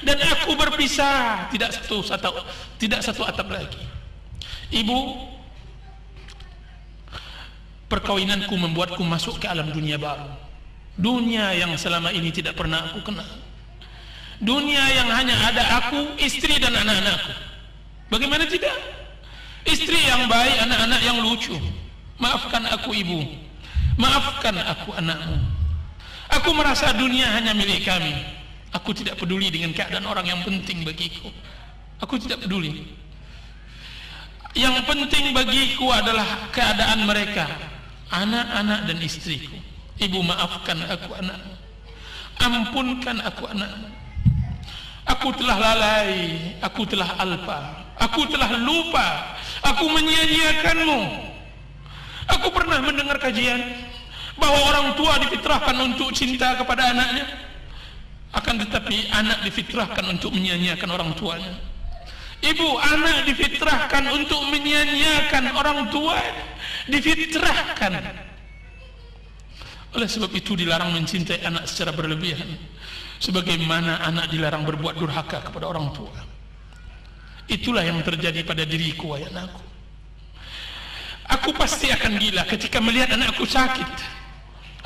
dan aku berpisah, tidak satu atap lagi. Ibu, perkawinanku membuatku masuk ke alam dunia baru, dunia yang selama ini tidak pernah aku kenal, dunia yang hanya ada aku, istri dan anak-anakku. Bagaimana tidak? Istri yang baik, anak-anak yang lucu. Maafkan aku, ibu. Maafkan aku, anakmu. Aku merasa dunia hanya milik kami. Aku tidak peduli dengan keadaan orang yang penting bagiku. Aku tidak peduli. Yang penting bagiku adalah keadaan mereka, anak-anak dan istriku. Ibu, maafkan aku, anakmu. Ampunkan aku, anakmu. Aku telah lalai, aku telah alpa, aku telah lupa, aku menyia-nyiakanmu. Aku pernah mendengar kajian bahwa orang tua difitrahkan untuk cinta kepada anaknya, akan tetapi anak difitrahkan untuk menyia-nyiakan orang tuanya. Ibu, anak difitrahkan untuk menyia-nyiakan orang tua, difitrahkan. Oleh sebab itu dilarang mencintai anak secara berlebihan, sebagaimana anak dilarang berbuat durhaka kepada orang tua. Itulah yang terjadi pada diriku, wahai anakku. Aku pasti akan gila ketika melihat anakku sakit.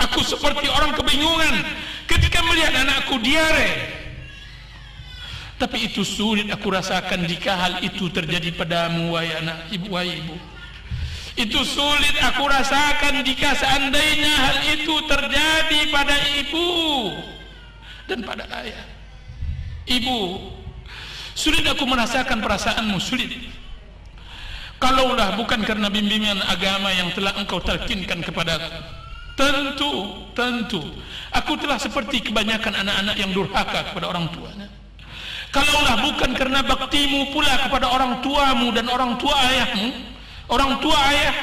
Aku seperti orang kebingungan ketika melihat anakku diare. Tapi itu sulit aku rasakan jika hal itu terjadi padamu, wahai anak ibu, wahai ibu. Itu sulit aku rasakan jika seandainya hal itu terjadi pada ibu dan pada ayah. Ibu, sulit aku merasakan perasaanmu, sulit. Kalaulah bukan karena bimbingan agama yang telah engkau talkinkan kepadaku, tentu aku telah seperti kebanyakan anak-anak yang durhaka kepada orang tuanya. Kalaulah bukan karena baktimu pula kepada orang tuamu dan orang tua ayahmu, orang tua ayah,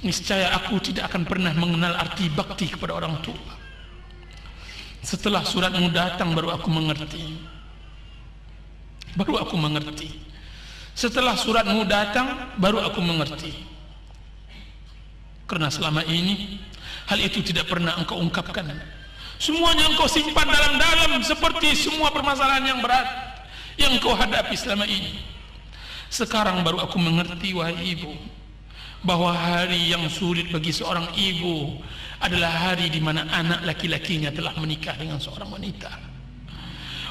niscaya aku tidak akan pernah mengenal arti bakti kepada orang tua. Setelah suratmu datang baru aku mengerti. Setelah suratmu datang baru aku mengerti. Karena selama ini hal itu tidak pernah engkau ungkapkan. Semuanya engkau simpan dalam-dalam, seperti semua permasalahan yang berat yang engkau hadapi selama ini. Sekarang baru aku mengerti, wahai ibu, bahwa hari yang sulit bagi seorang ibu adalah hari di mana anak laki-lakinya telah menikah dengan seorang wanita.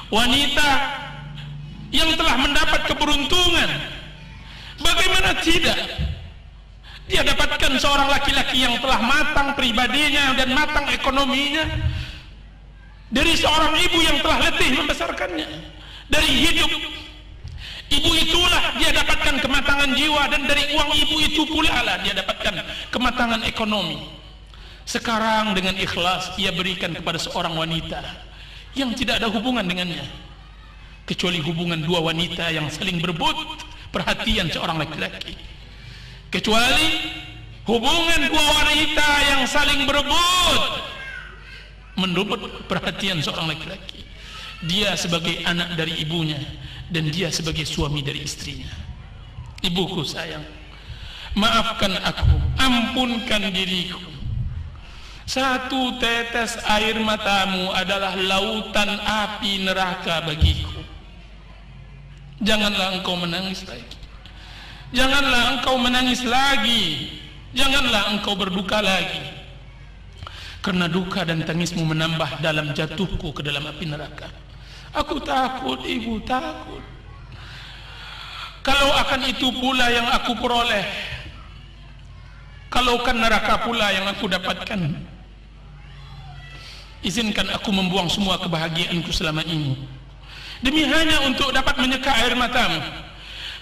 Wanita yang telah mendapat keberuntungan. Bagaimana tidak? Dia dapatkan seorang laki-laki yang telah matang pribadinya dan matang ekonominya, dari seorang ibu yang telah letih membesarkannya. Dari hidup ibu itulah dia dapatkan kematangan jiwa, dan dari uang ibu itu pula lah dia dapatkan kematangan ekonomi. Sekarang dengan ikhlas ia berikan kepada seorang wanita yang tidak ada hubungan dengannya, kecuali hubungan dua wanita yang saling berebut perhatian seorang laki-laki. Kecuali hubungan dua wanita yang saling berebut merebut perhatian seorang laki-laki. Dia sebagai anak dari ibunya dan dia sebagai suami dari istrinya. Ibuku sayang, maafkan aku, ampunkan diriku. Satu tetes air matamu adalah lautan api neraka bagiku. Janganlah engkau menangis lagi. Janganlah engkau menangis lagi. Janganlah engkau berduka lagi. Karena duka dan tangismu menambah dalam jatuhku ke dalam api neraka. Aku takut, ibu, takut. Kalau akan itu pula yang aku peroleh, kalau kan neraka pula yang aku dapatkan, izinkan aku membuang semua kebahagiaanku selama ini, demi hanya untuk dapat menyeka air matamu.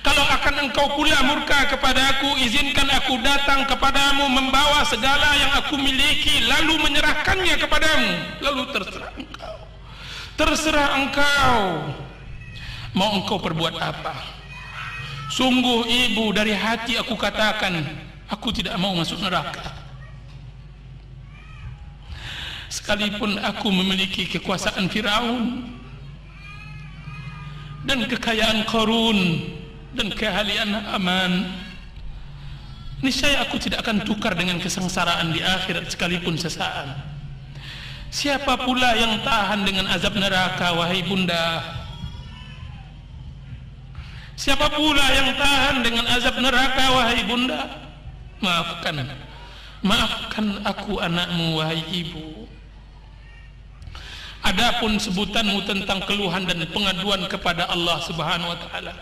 Kalau akan engkau pula murka kepadaku, izinkan aku datang kepadamu membawa segala yang aku miliki, lalu menyerahkannya kepadamu. Lalu terserah engkau mau engkau perbuat apa. Sungguh ibu, dari hati aku katakan, aku tidak mau masuk neraka. Sekalipun aku memiliki kekuasaan Firaun dan kekayaan Qarun dan keahlian Haman, niscaya aku tidak akan tukar dengan kesengsaraan di akhirat sekalipun sesaat. Siapa pula yang tahan dengan azab neraka, wahai bunda? Siapa pula yang tahan dengan azab neraka, wahai bunda? Maafkan aku anakmu, wahai ibu. Adapun sebutanmu tentang keluhan dan pengaduan kepada Allah Subhanahu wa taala,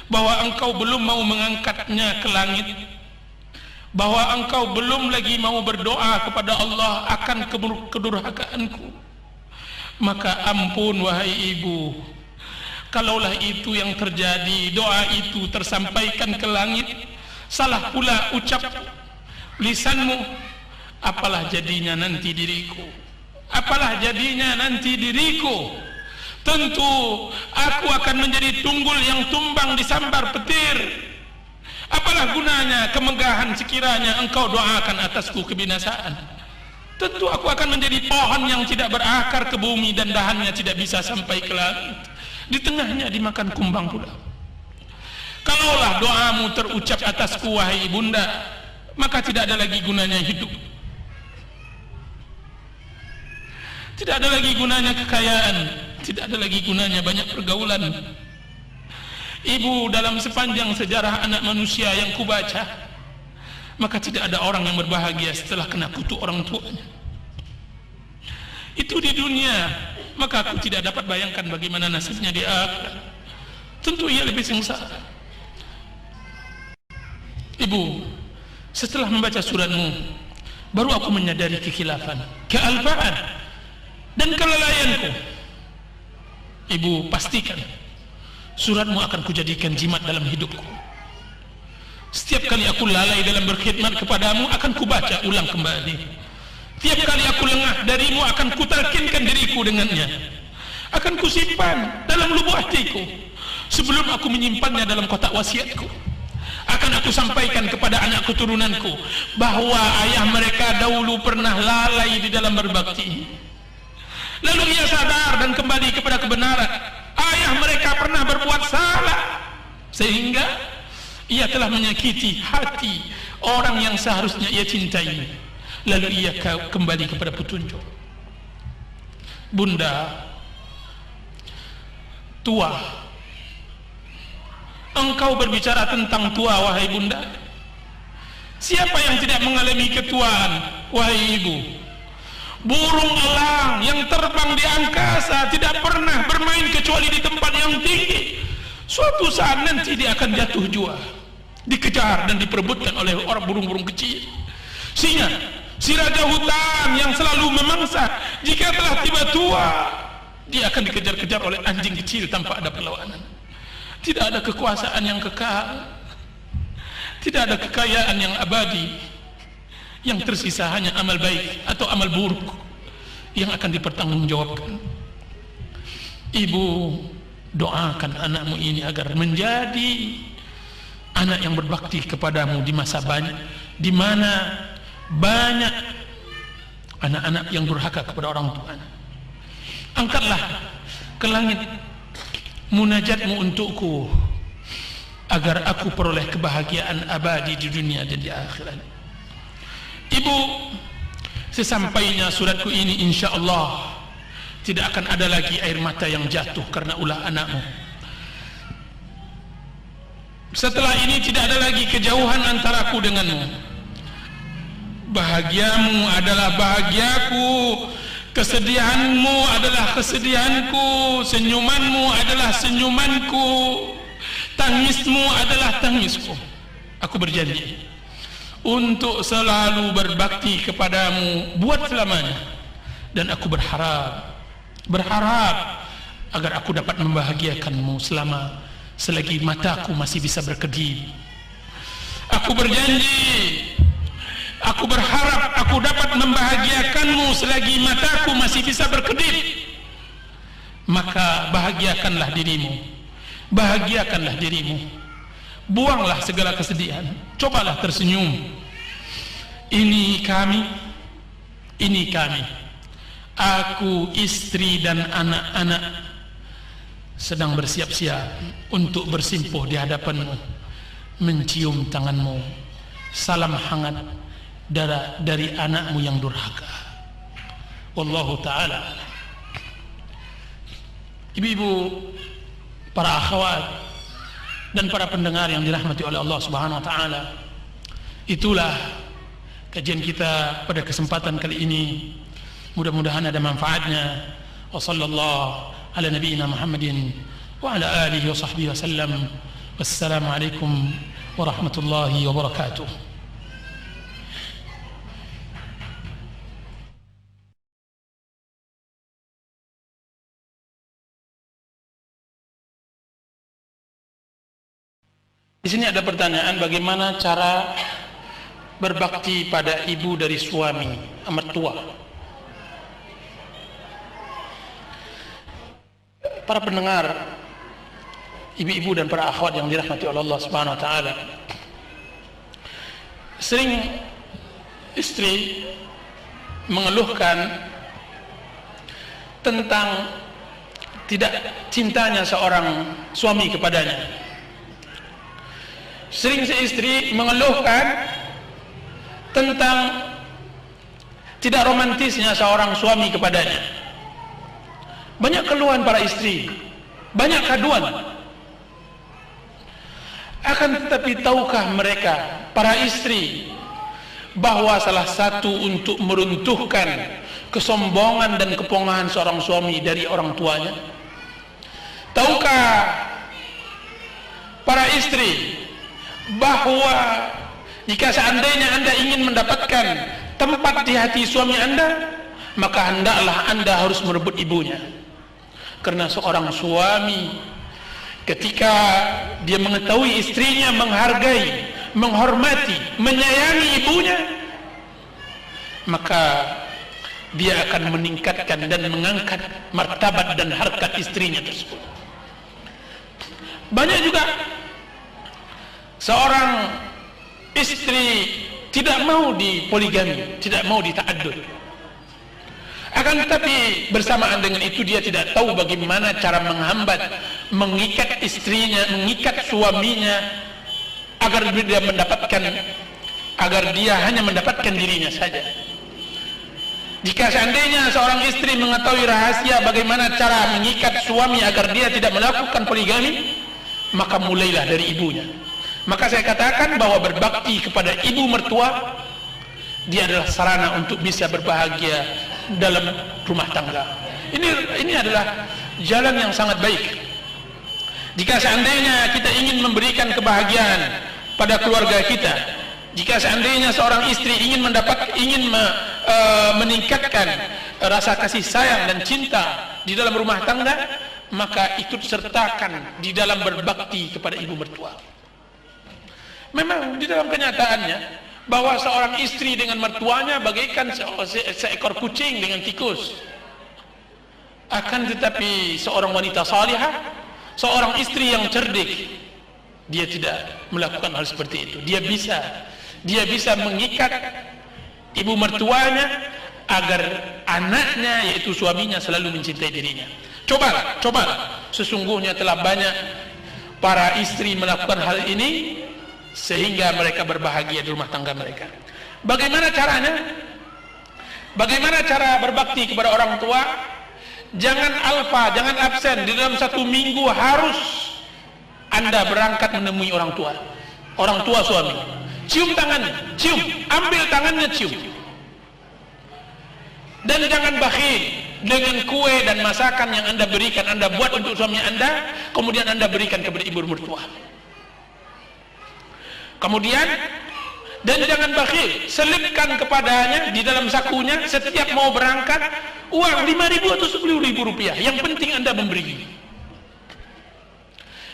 bahwa engkau belum mau mengangkatnya ke langit, bahwa engkau belum lagi mau berdoa kepada Allah akan kedurhakaanku, maka ampun wahai ibu, kalaulah itu yang terjadi, doa itu tersampaikan ke langit, salah pula ucap lisanmu, apalah jadinya nanti diriku? Apalah jadinya nanti diriku? Tentu aku akan menjadi tunggul yang tumbang disambar petir. Apalah gunanya kemegahan sekiranya engkau doakan atasku kebinasaan? Tentu aku akan menjadi pohon yang tidak berakar ke bumi dan dahannya tidak bisa sampai ke langit. Di tengahnya dimakan kumbang pula. Kalaulah doamu terucap atasku, wahai bunda, maka tidak ada lagi gunanya hidup. Tidak ada lagi gunanya kekayaan, tidak ada lagi gunanya banyak pergaulan. Ibu, dalam sepanjang sejarah anak manusia yang kubaca, maka tidak ada orang yang berbahagia setelah kena kutuk orang tuanya. Itu di dunia. maka aku tidak dapat bayangkan bagaimana nasibnya di akhirat. Tentu ia lebih sengsara. Ibu, setelah membaca suratmu, baru aku menyadari kekhilafan, kealpaan, dan kelalaianku. Ibu, pastikan suratmu akan kujadikan jimat dalam hidupku. Setiap kali aku lalai dalam berkhidmat kepadamu, akan kubaca ulang kembali. Tiap kali aku lengah darimu, akan kutalkinkan diriku dengannya. Akan kusimpan dalam lubuk hatiku sebelum aku menyimpannya dalam kotak wasiatku. Akan aku sampaikan kepada anak keturunanku bahwa ayah mereka dahulu pernah lalai di dalam berbakti. Lalu ia sadar dan kembali kepada kebenaran. Ayah mereka pernah berbuat salah, sehingga ia telah menyakiti hati orang yang seharusnya ia cintai. Lalu ia kembali kepada petunjuk. Bunda, tua, engkau berbicara tentang tua, wahai bunda. Siapa yang tidak mengalami ketuaan, wahai ibu? Burung elang yang terbang di angkasa tidak pernah bermain kecuali di tempat yang tinggi. Suatu saat nanti dia akan jatuh jua, dikejar dan diperebutkan oleh orang burung-burung kecil. Singa, si raja hutan yang selalu memangsa, jika telah tiba tua, dia akan dikejar-kejar oleh anjing kecil tanpa ada perlawanan. Tidak ada kekuasaan yang kekal, tidak ada kekayaan yang abadi. Yang tersisa hanya amal baik atau amal buruk yang akan dipertanggungjawabkan. Ibu, doakan anakmu ini agar menjadi anak yang berbakti kepadamu di masa banyak, di mana banyak anak-anak yang durhaka kepada orang tuanya. Angkatlah ke langit munajatmu untukku agar aku peroleh kebahagiaan abadi di dunia dan di akhirat. Ibu, sesampainya suratku ini, insya Allah tidak akan ada lagi air mata yang jatuh karena ulah anakmu. Setelah ini tidak ada lagi kejauhan antaraku denganmu. Bahagiamu adalah bahagiaku, kesedihanmu adalah kesedihanku, senyumanmu adalah senyumanku, tangismu adalah tangisku. Aku berjanji untuk selalu berbakti kepadamu buat selamanya, dan aku berharap agar aku dapat membahagiakanmu selagi mataku masih bisa berkedip. Aku berjanji, aku berharap aku dapat membahagiakanmu selagi mataku masih bisa berkedip. Maka bahagiakanlah dirimu, bahagiakanlah dirimu. Buanglah segala kesedihan, cobalah tersenyum. Ini kami, aku, istri dan anak-anak sedang bersiap-siap untuk bersimpuh di hadapanmu, mencium tanganmu. Salam hangat dari anakmu yang durhaka. Wallahu ta'ala. Ibu-ibu, para akhwat dan para pendengar yang dirahmati oleh Allah Subhanahu wa taala, itulah kajian kita pada kesempatan kali ini. Mudah-mudahan ada manfaatnya. Wa sallallahu ala nabiyyina Muhammadin wa ala alihi wa sahbihi wasallam. Wassalamu alaikum warahmatullahi wabarakatuh. Di sini ada pertanyaan, bagaimana cara berbakti pada ibu dari suami, mertua. Para pendengar, ibu-ibu dan para akhwat yang dirahmati oleh Allah Subhanahu wa taala, sering istri mengeluhkan tentang tidak cintanya seorang suami kepadanya. Sering istri mengeluhkan tentang tidak romantisnya seorang suami kepadanya. Banyak keluhan para istri, banyak kaduan. Akan tetapi tahukah mereka, para istri, bahwa salah satu untuk meruntuhkan kesombongan dan kepongahan seorang suami dari orang tuanya? Tahukah para istri bahwa jika seandainya Anda ingin mendapatkan tempat di hati suami Anda, maka hendaklah Anda harus merebut ibunya. Karena seorang suami ketika dia mengetahui istrinya menghargai, menghormati, menyayangi ibunya, maka dia akan meningkatkan dan mengangkat martabat dan harkat istrinya tersebut. Banyak juga seorang istri tidak mau dipoligami, tidak mau dita'addud. Akan tetapi bersamaan dengan itu dia tidak tahu bagaimana cara menghambat, mengikat istrinya, mengikat suaminya agar dia hanya mendapatkan dirinya saja. Jika seandainya seorang istri mengetahui rahasia bagaimana cara mengikat suami agar dia tidak melakukan poligami, maka mulailah dari ibunya. Maka saya katakan bahwa berbakti kepada ibu mertua, dia adalah sarana untuk bisa berbahagia dalam rumah tangga. Ini adalah jalan yang sangat baik. Jika seandainya kita ingin memberikan kebahagiaan pada keluarga kita, jika seandainya seorang istri ingin meningkatkan rasa kasih sayang dan cinta di dalam rumah tangga, maka ikut sertakan di dalam berbakti kepada ibu mertua. Memang di dalam kenyataannya bahwa seorang istri dengan mertuanya bagaikan seekor kucing dengan tikus. Akan tetapi seorang wanita salihah, seorang istri yang cerdik, dia tidak melakukan hal seperti itu. Dia bisa mengikat ibu mertuanya agar anaknya, yaitu suaminya, selalu mencintai dirinya. Cobalah. Sesungguhnya telah banyak para istri melakukan hal ini sehingga mereka berbahagia di rumah tangga mereka. Bagaimana caranya? Bagaimana cara berbakti kepada orang tua? Jangan alfa, jangan absen. Di dalam 1 minggu harus Anda berangkat menemui orang tua suami. Cium tangannya, cium, ambil tangannya, cium. Dan jangan bakhil dengan kue dan masakan yang Anda berikan, Anda buat untuk suami Anda, kemudian Anda berikan kepada ibu mertua. Kemudian, dan jangan bakhil, selipkan kepadanya di dalam sakunya setiap mau berangkat uang 5.000 atau 10.000 rupiah. Yang penting Anda memberi.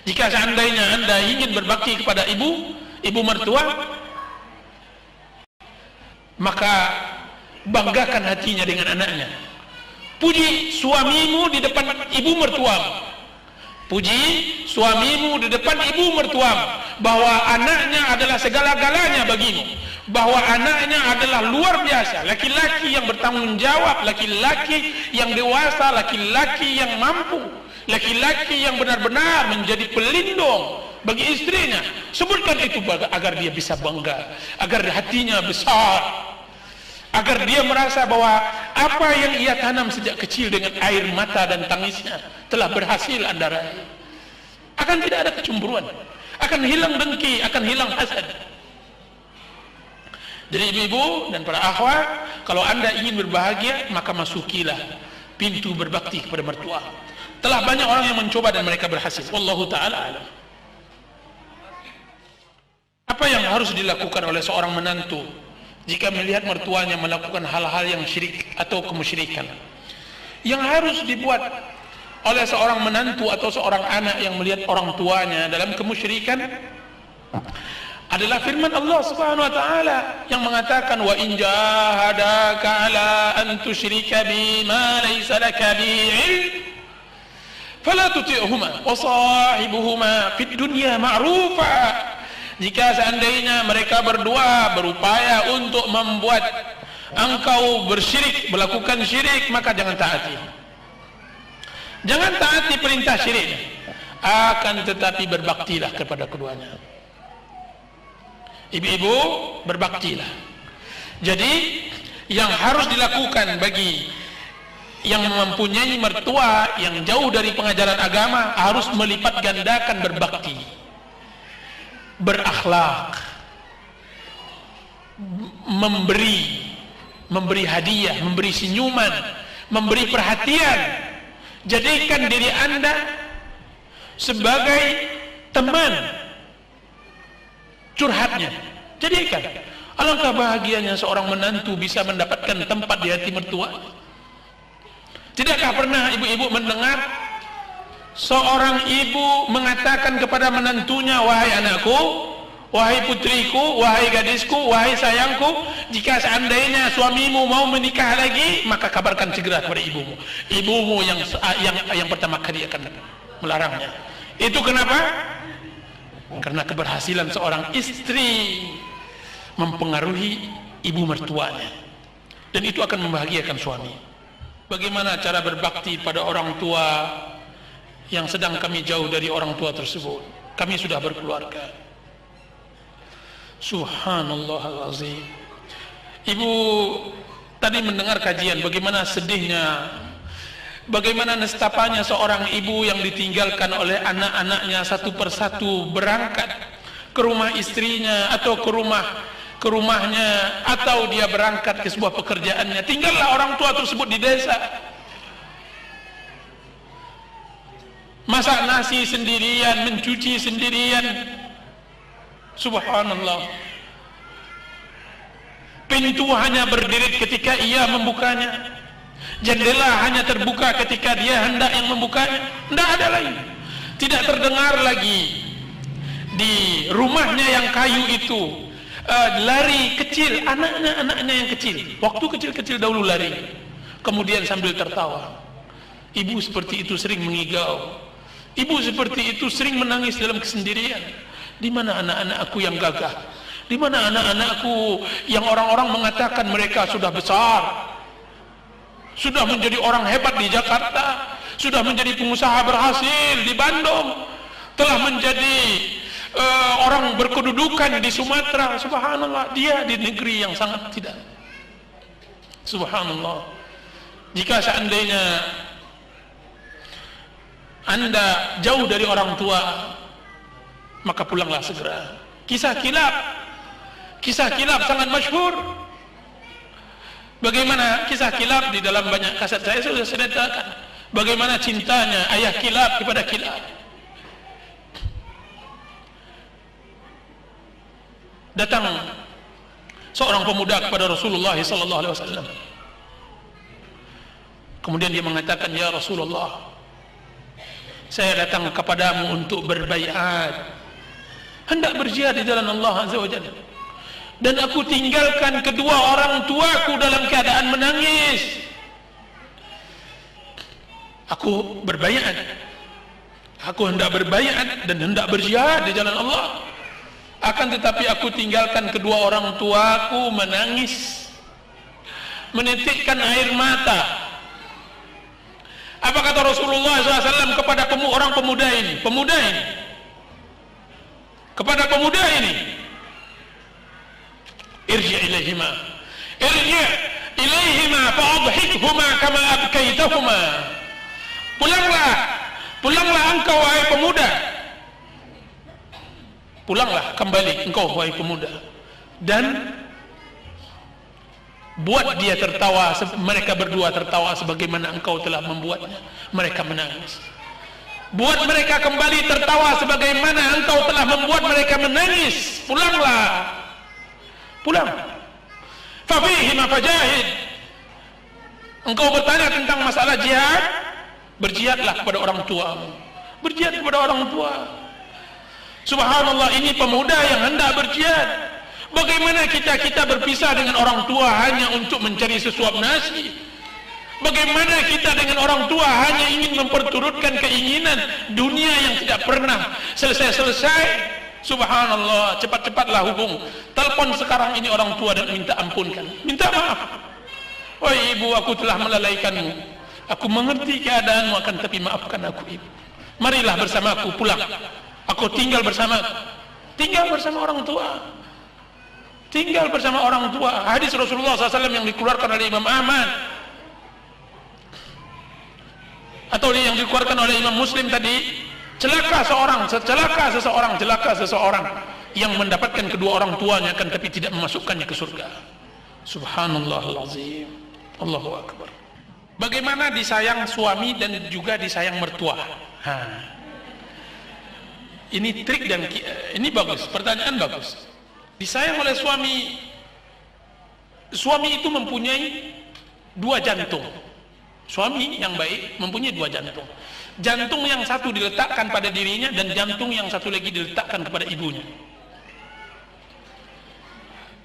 Jika seandainya Anda ingin berbakti kepada ibu mertua, maka banggakan hatinya dengan anaknya. Puji suamimu di depan ibu mertuamu. Puji suamimu di depan ibu mertuamu, bahwa anaknya adalah segala-galanya bagimu, bahwa anaknya adalah luar biasa, laki-laki yang bertanggung jawab, laki-laki yang dewasa, laki-laki yang mampu, laki-laki yang benar-benar menjadi pelindung bagi istrinya. Sebutkan itu agar dia bisa bangga, agar hatinya besar, agar dia merasa bahwa apa yang ia tanam sejak kecil dengan air mata dan tangisnya telah berhasil Anda raih. Akan tidak ada kecemburuan, akan hilang dengki, akan hilang hasad. Jadi ibu-ibu dan para akhwat, kalau Anda ingin berbahagia, maka masukilah pintu berbakti kepada mertua. Telah banyak orang yang mencoba dan mereka berhasil. Wallahu ta'ala alam. Apa yang harus dilakukan oleh seorang menantu jika melihat mertuanya melakukan hal-hal yang syirik atau kemusyrikan? Yang harus dibuat oleh seorang menantu atau seorang anak yang melihat orang tuanya dalam kemusyrikan adalah firman Allah Subhanahu wa taala yang mengatakan, wa in jahadaka ala an tusyrika bima laysa laka bihi ilm fala tuti'huma wa sahibuhuma fid dunya ma'rufa. Jika seandainya mereka berdua berupaya untuk membuat engkau bersyirik, melakukan syirik, maka jangan taati. Jangan taati perintah syirik, akan tetapi berbaktilah kepada keduanya. Ibu-ibu, berbaktilah. Jadi yang harus dilakukan bagi yang mempunyai mertua yang jauh dari pengajaran agama, harus melipat gandakan berbakti, berakhlak, memberi, memberi hadiah, memberi senyuman, memberi perhatian. Jadikan diri Anda sebagai teman curhatnya. Jadikan. Alangkah bahagianya seorang menantu bisa mendapatkan tempat di hati mertua. Tidakkah pernah ibu-ibu mendengar seorang ibu mengatakan kepada menantunya, wahai anakku, wahai putriku, wahai gadisku, wahai sayangku, jika seandainya suamimu mau menikah lagi, maka kabarkan segera kepada ibumu. Ibumu yang pertama kali akan melarangnya. Itu kenapa? Karena keberhasilan seorang istri mempengaruhi ibu mertuanya, dan itu akan membahagiakan suami. Bagaimana cara berbakti pada orang tua yang sedang kami jauh dari orang tua tersebut? Kami sudah berkeluarga. Subhanallahal-azim. Ibu tadi mendengar kajian bagaimana sedihnya, bagaimana nestapanya seorang ibu yang ditinggalkan oleh anak-anaknya satu persatu berangkat ke rumah istrinya atau ke rumahnya, atau dia berangkat ke sebuah pekerjaannya. Tinggallah orang tua tersebut di desa, masak nasi sendirian, mencuci sendirian. Subhanallah. Pintu hanya berdiri ketika ia membukanya, jendela hanya terbuka ketika dia hendak yang membukanya. Tidak ada lain. Tidak terdengar lagi di rumahnya yang kayu itu lari kecil, anaknya yang kecil, waktu kecil-kecil dahulu lari, kemudian sambil tertawa. Ibu seperti itu sering mengigau, ibu seperti itu sering menangis dalam kesendirian. Di mana anak-anakku yang gagah? Di mana anak-anakku yang orang-orang mengatakan mereka sudah besar, sudah menjadi orang hebat di Jakarta, sudah menjadi pengusaha berhasil di Bandung, telah menjadi orang berkedudukan di Sumatera. Subhanallah, dia di negeri yang sangat tidak. Subhanallah. Jika seandainya Anda jauh dari orang tua, maka pulanglah segera. Kisah kilap sangat masyhur. Bagaimana kisah kilap di dalam banyak kaset saya sudah ceritakan. Bagaimana cintanya ayah kilap kepada kilap. Datang seorang pemuda kepada Rasulullah SAW. Kemudian dia mengatakan, ya Rasulullah, saya datang kepadamu untuk berbaiat, hendak berjihad di jalan Allah Azza wa Jalla, dan aku tinggalkan kedua orang tuaku dalam keadaan menangis. Aku berbaiat, aku hendak berbaiat dan hendak berjihad di jalan Allah. Akan tetapi aku tinggalkan kedua orang tuaku menangis, menitikkan air mata. Apa kata Rasulullah SAW kepada orang pemuda ini? Kepada pemuda ini, irji ilaihima, fa'adhikhuma kama abkaitahuma. Pulanglah engkau wahai pemuda. Pulanglah kembali engkau wahai pemuda, dan buat dia tertawa, mereka berdua tertawa sebagaimana engkau telah membuatnya mereka menangis. Buat mereka kembali tertawa sebagaimana engkau telah membuat mereka menangis. Pulanglah, pulang. Fafihi ma fajahid. Engkau bertanya tentang masalah jihad, berjihadlah kepada orang tuamu. Berjihad kepada orang tua. Subhanallah, ini pemuda yang hendak berjihad. Bagaimana kita berpisah dengan orang tua hanya untuk mencari sesuap nasi? Bagaimana kita dengan orang tua hanya ingin memperturutkan keinginan dunia yang tidak pernah selesai-selesai? Subhanallah, cepat-cepatlah hubung. Telepon sekarang ini orang tua dan minta ampunkan, minta maaf. Oh ibu, aku telah melalaikanmu. Aku mengerti keadaanmu, akan tapi maafkan aku ibu. Marilah bersamaku pulang. Aku tinggal bersama orang tua. Tinggal bersama orang tua. Hadis Rasulullah SAW yang dikeluarkan oleh Imam Ahmad, atau yang dikeluarkan oleh Imam Muslim tadi, celaka seseorang yang mendapatkan kedua orang tuanya akan tapi tidak memasukkannya ke surga. Subhanallahal azim. Allahu akbar. Bagaimana disayang suami dan juga disayang mertua? Ini trik dan ini bagus, pertanyaan bagus. Disayang oleh suami, suami itu mempunyai dua jantung. Suami yang baik mempunyai dua jantung. Jantung yang satu diletakkan pada dirinya dan jantung yang satu lagi diletakkan kepada ibunya.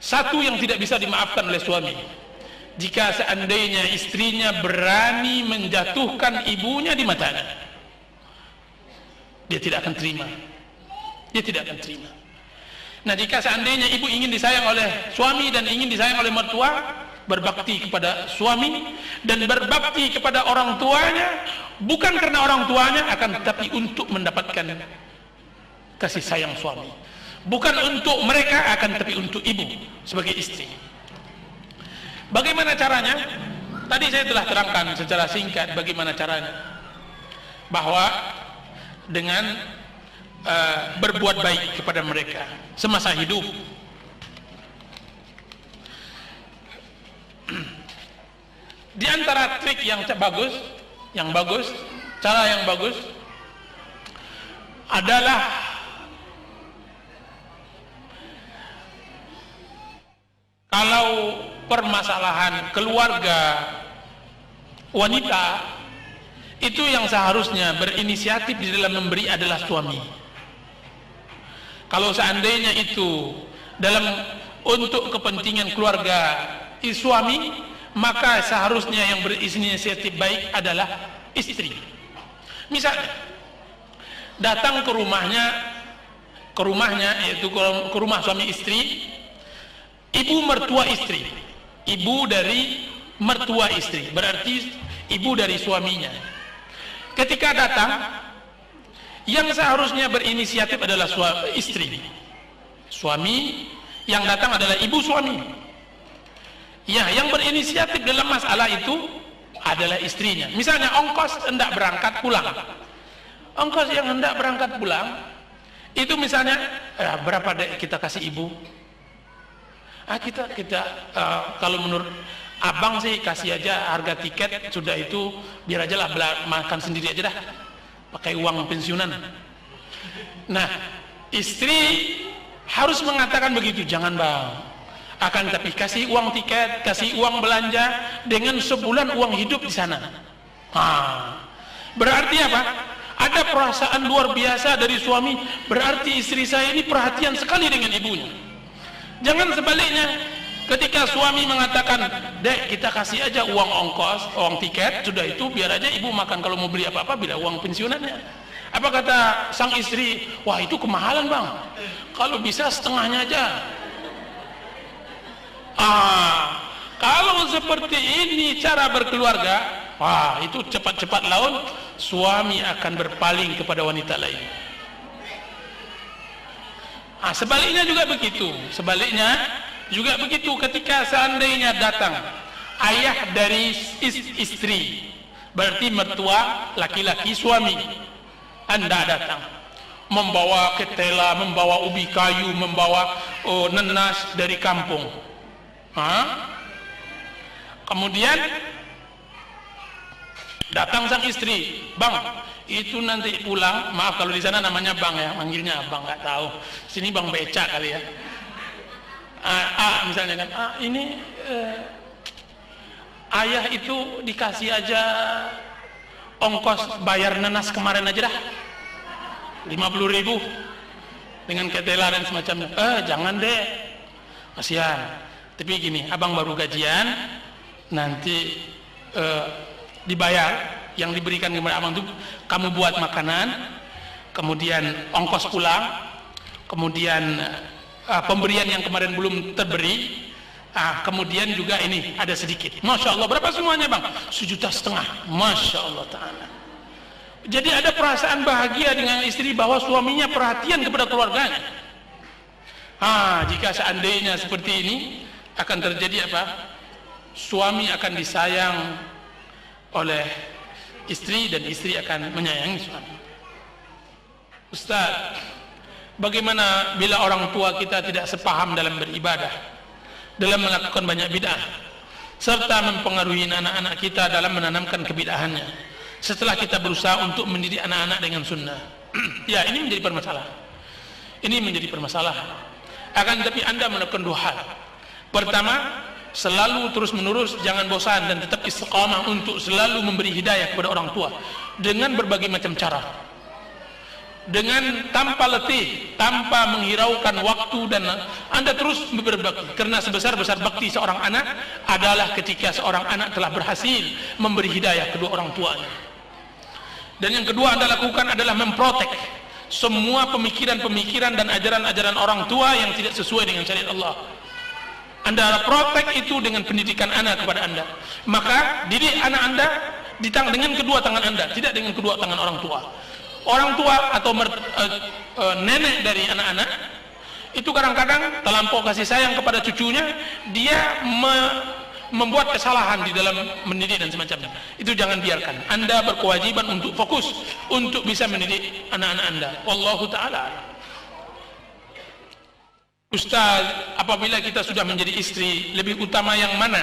Satu yang tidak bisa dimaafkan oleh suami, jika seandainya istrinya berani menjatuhkan ibunya di matanya, dia tidak akan terima. Dia tidak akan terima. Nah, jika seandainya ibu ingin disayang oleh suami dan ingin disayang oleh mertua, berbakti kepada suami dan berbakti kepada orang tuanya, bukan karena orang tuanya, akan tetapi untuk mendapatkan kasih sayang suami. Bukan untuk mereka, akan tetapi untuk ibu sebagai istri. Bagaimana caranya? Tadi saya telah terangkan secara singkat bagaimana caranya. Bahwa dengan berbuat baik kepada mereka semasa hidup. Di antara trik yang bagus, cara yang bagus adalah kalau permasalahan keluarga wanita, itu yang seharusnya berinisiatif di dalam memberi adalah suami. Kalau seandainya itu untuk kepentingan keluarga suami, maka seharusnya yang berinisiatif baik adalah istri. Misalnya datang ke rumahnya yaitu ke rumah suami istri, ibu mertua istri, ibu dari mertua istri, berarti ibu dari suaminya. Ketika datang, yang seharusnya berinisiatif adalah istri. Suami yang datang adalah ibu suami. Ya, yang berinisiatif dalam masalah itu adalah istrinya. Misalnya ongkos hendak berangkat pulang. Ongkos yang hendak berangkat pulang itu misalnya berapa dek kita kasih ibu? Kalau menurut abang sih kasih aja harga tiket sudah itu, biar aja lah makan sendiri aja dah, pakai uang pensiunan. Nah, istri harus mengatakan begitu, jangan bang, akan tapi kasih uang tiket, kasih uang belanja dengan sebulan uang hidup di sana. Berarti apa? Ada perasaan luar biasa dari suami, berarti istri saya ini perhatian sekali dengan ibunya. Jangan sebaliknya, ketika suami mengatakan, dek kita kasih aja uang ongkos, uang tiket, sudah itu biar aja ibu makan, kalau mau beli apa-apa bila uang pensiunannya. Apa kata sang istri? Wah itu kemahalan bang, kalau bisa setengahnya aja. Kalau seperti ini cara berkeluarga, wah itu cepat-cepat laun suami akan berpaling kepada wanita lain. Sebaliknya juga begitu, ketika seandainya datang ayah dari istri, berarti mertua laki-laki suami, anda datang membawa ketela, membawa ubi kayu, membawa nenas dari kampung. Kemudian datang sang istri, bang itu nanti pulang, maaf kalau di sana namanya bang ya, manggilnya abang, nggak tahu sini bang beca kali ya. Misalnya kan, ini ayah itu dikasih aja ongkos bayar nenas kemarin aja dah 50.000 dengan ketela dan semacamnya. Jangan deh, kasihan. Tapi gini, abang baru gajian, nanti dibayar yang diberikan kepada abang itu, kamu buat makanan, kemudian ongkos pulang, kemudian pemberian yang kemarin belum terberi, kemudian juga ini ada sedikit. Masya Allah, berapa semuanya bang? 1,5 juta. Masya Allah Ta'ala. Jadi ada perasaan bahagia dengan istri bahwa suaminya perhatian kepada keluarganya. Jika seandainya seperti ini, akan terjadi apa? Suami akan disayang oleh istri dan istri akan menyayangi suami. Ustaz, bagaimana bila orang tua kita tidak sepaham dalam beribadah? dalam melakukan banyak bid'ah, serta mempengaruhi anak-anak kita dalam menanamkan kebid'ahannya setelah kita berusaha untuk mendidik anak-anak dengan sunnah. Ya, ini menjadi permasalahan. Ini menjadi permasalahan. Akan tetapi Anda melakukan dua hal. Pertama, selalu terus-menerus jangan bosan dan tetap istiqamah untuk selalu memberi hidayah kepada orang tua dengan berbagai macam cara, dengan tanpa letih, tanpa menghiraukan waktu, dan Anda terus berbakti, karena sebesar-besar bakti seorang anak adalah ketika seorang anak telah berhasil memberi hidayah kedua orang tuanya. Dan yang kedua Anda lakukan adalah memprotek semua pemikiran-pemikiran dan ajaran-ajaran orang tua yang tidak sesuai dengan syariat Allah. Anda protek itu dengan pendidikan anak kepada Anda. Maka didik anak Anda dengan kedua tangan Anda, tidak dengan kedua tangan orang tua. Orang tua atau nenek dari anak-anak itu kadang-kadang terlampau kasih sayang kepada cucunya, dia membuat kesalahan di dalam mendidik dan semacamnya. Itu jangan biarkan. Anda berkewajiban untuk fokus untuk bisa mendidik anak-anak Anda. Wallahu ta'ala. Ustaz, apabila kita sudah menjadi istri, lebih utama yang mana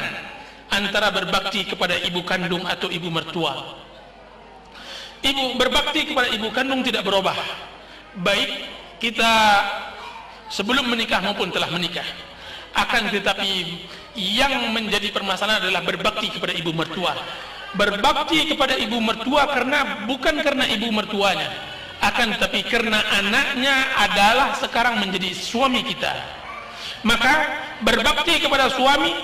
antara berbakti kepada ibu kandung atau ibu mertua? Berbakti kepada ibu kandung tidak berubah, baik kita sebelum menikah maupun telah menikah. Akan tetapi yang menjadi permasalahan adalah berbakti kepada ibu mertua. Berbakti kepada ibu mertua bukan karena ibu mertuanya, akan tetapi karena anaknya adalah sekarang menjadi suami kita. Maka berbakti kepada suami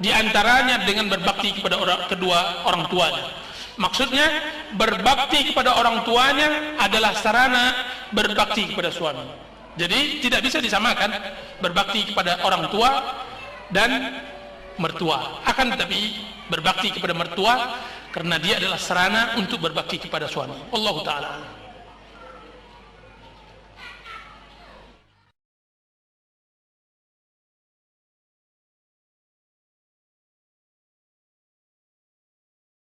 diantaranya dengan berbakti kepada kedua orang tuanya. Maksudnya berbakti kepada orang tuanya adalah sarana berbakti kepada suami. Jadi tidak bisa disamakan berbakti kepada orang tua dan mertua. Akan tetapi berbakti kepada mertua karena dia adalah sarana untuk berbakti kepada suami. Wallahu ta'ala.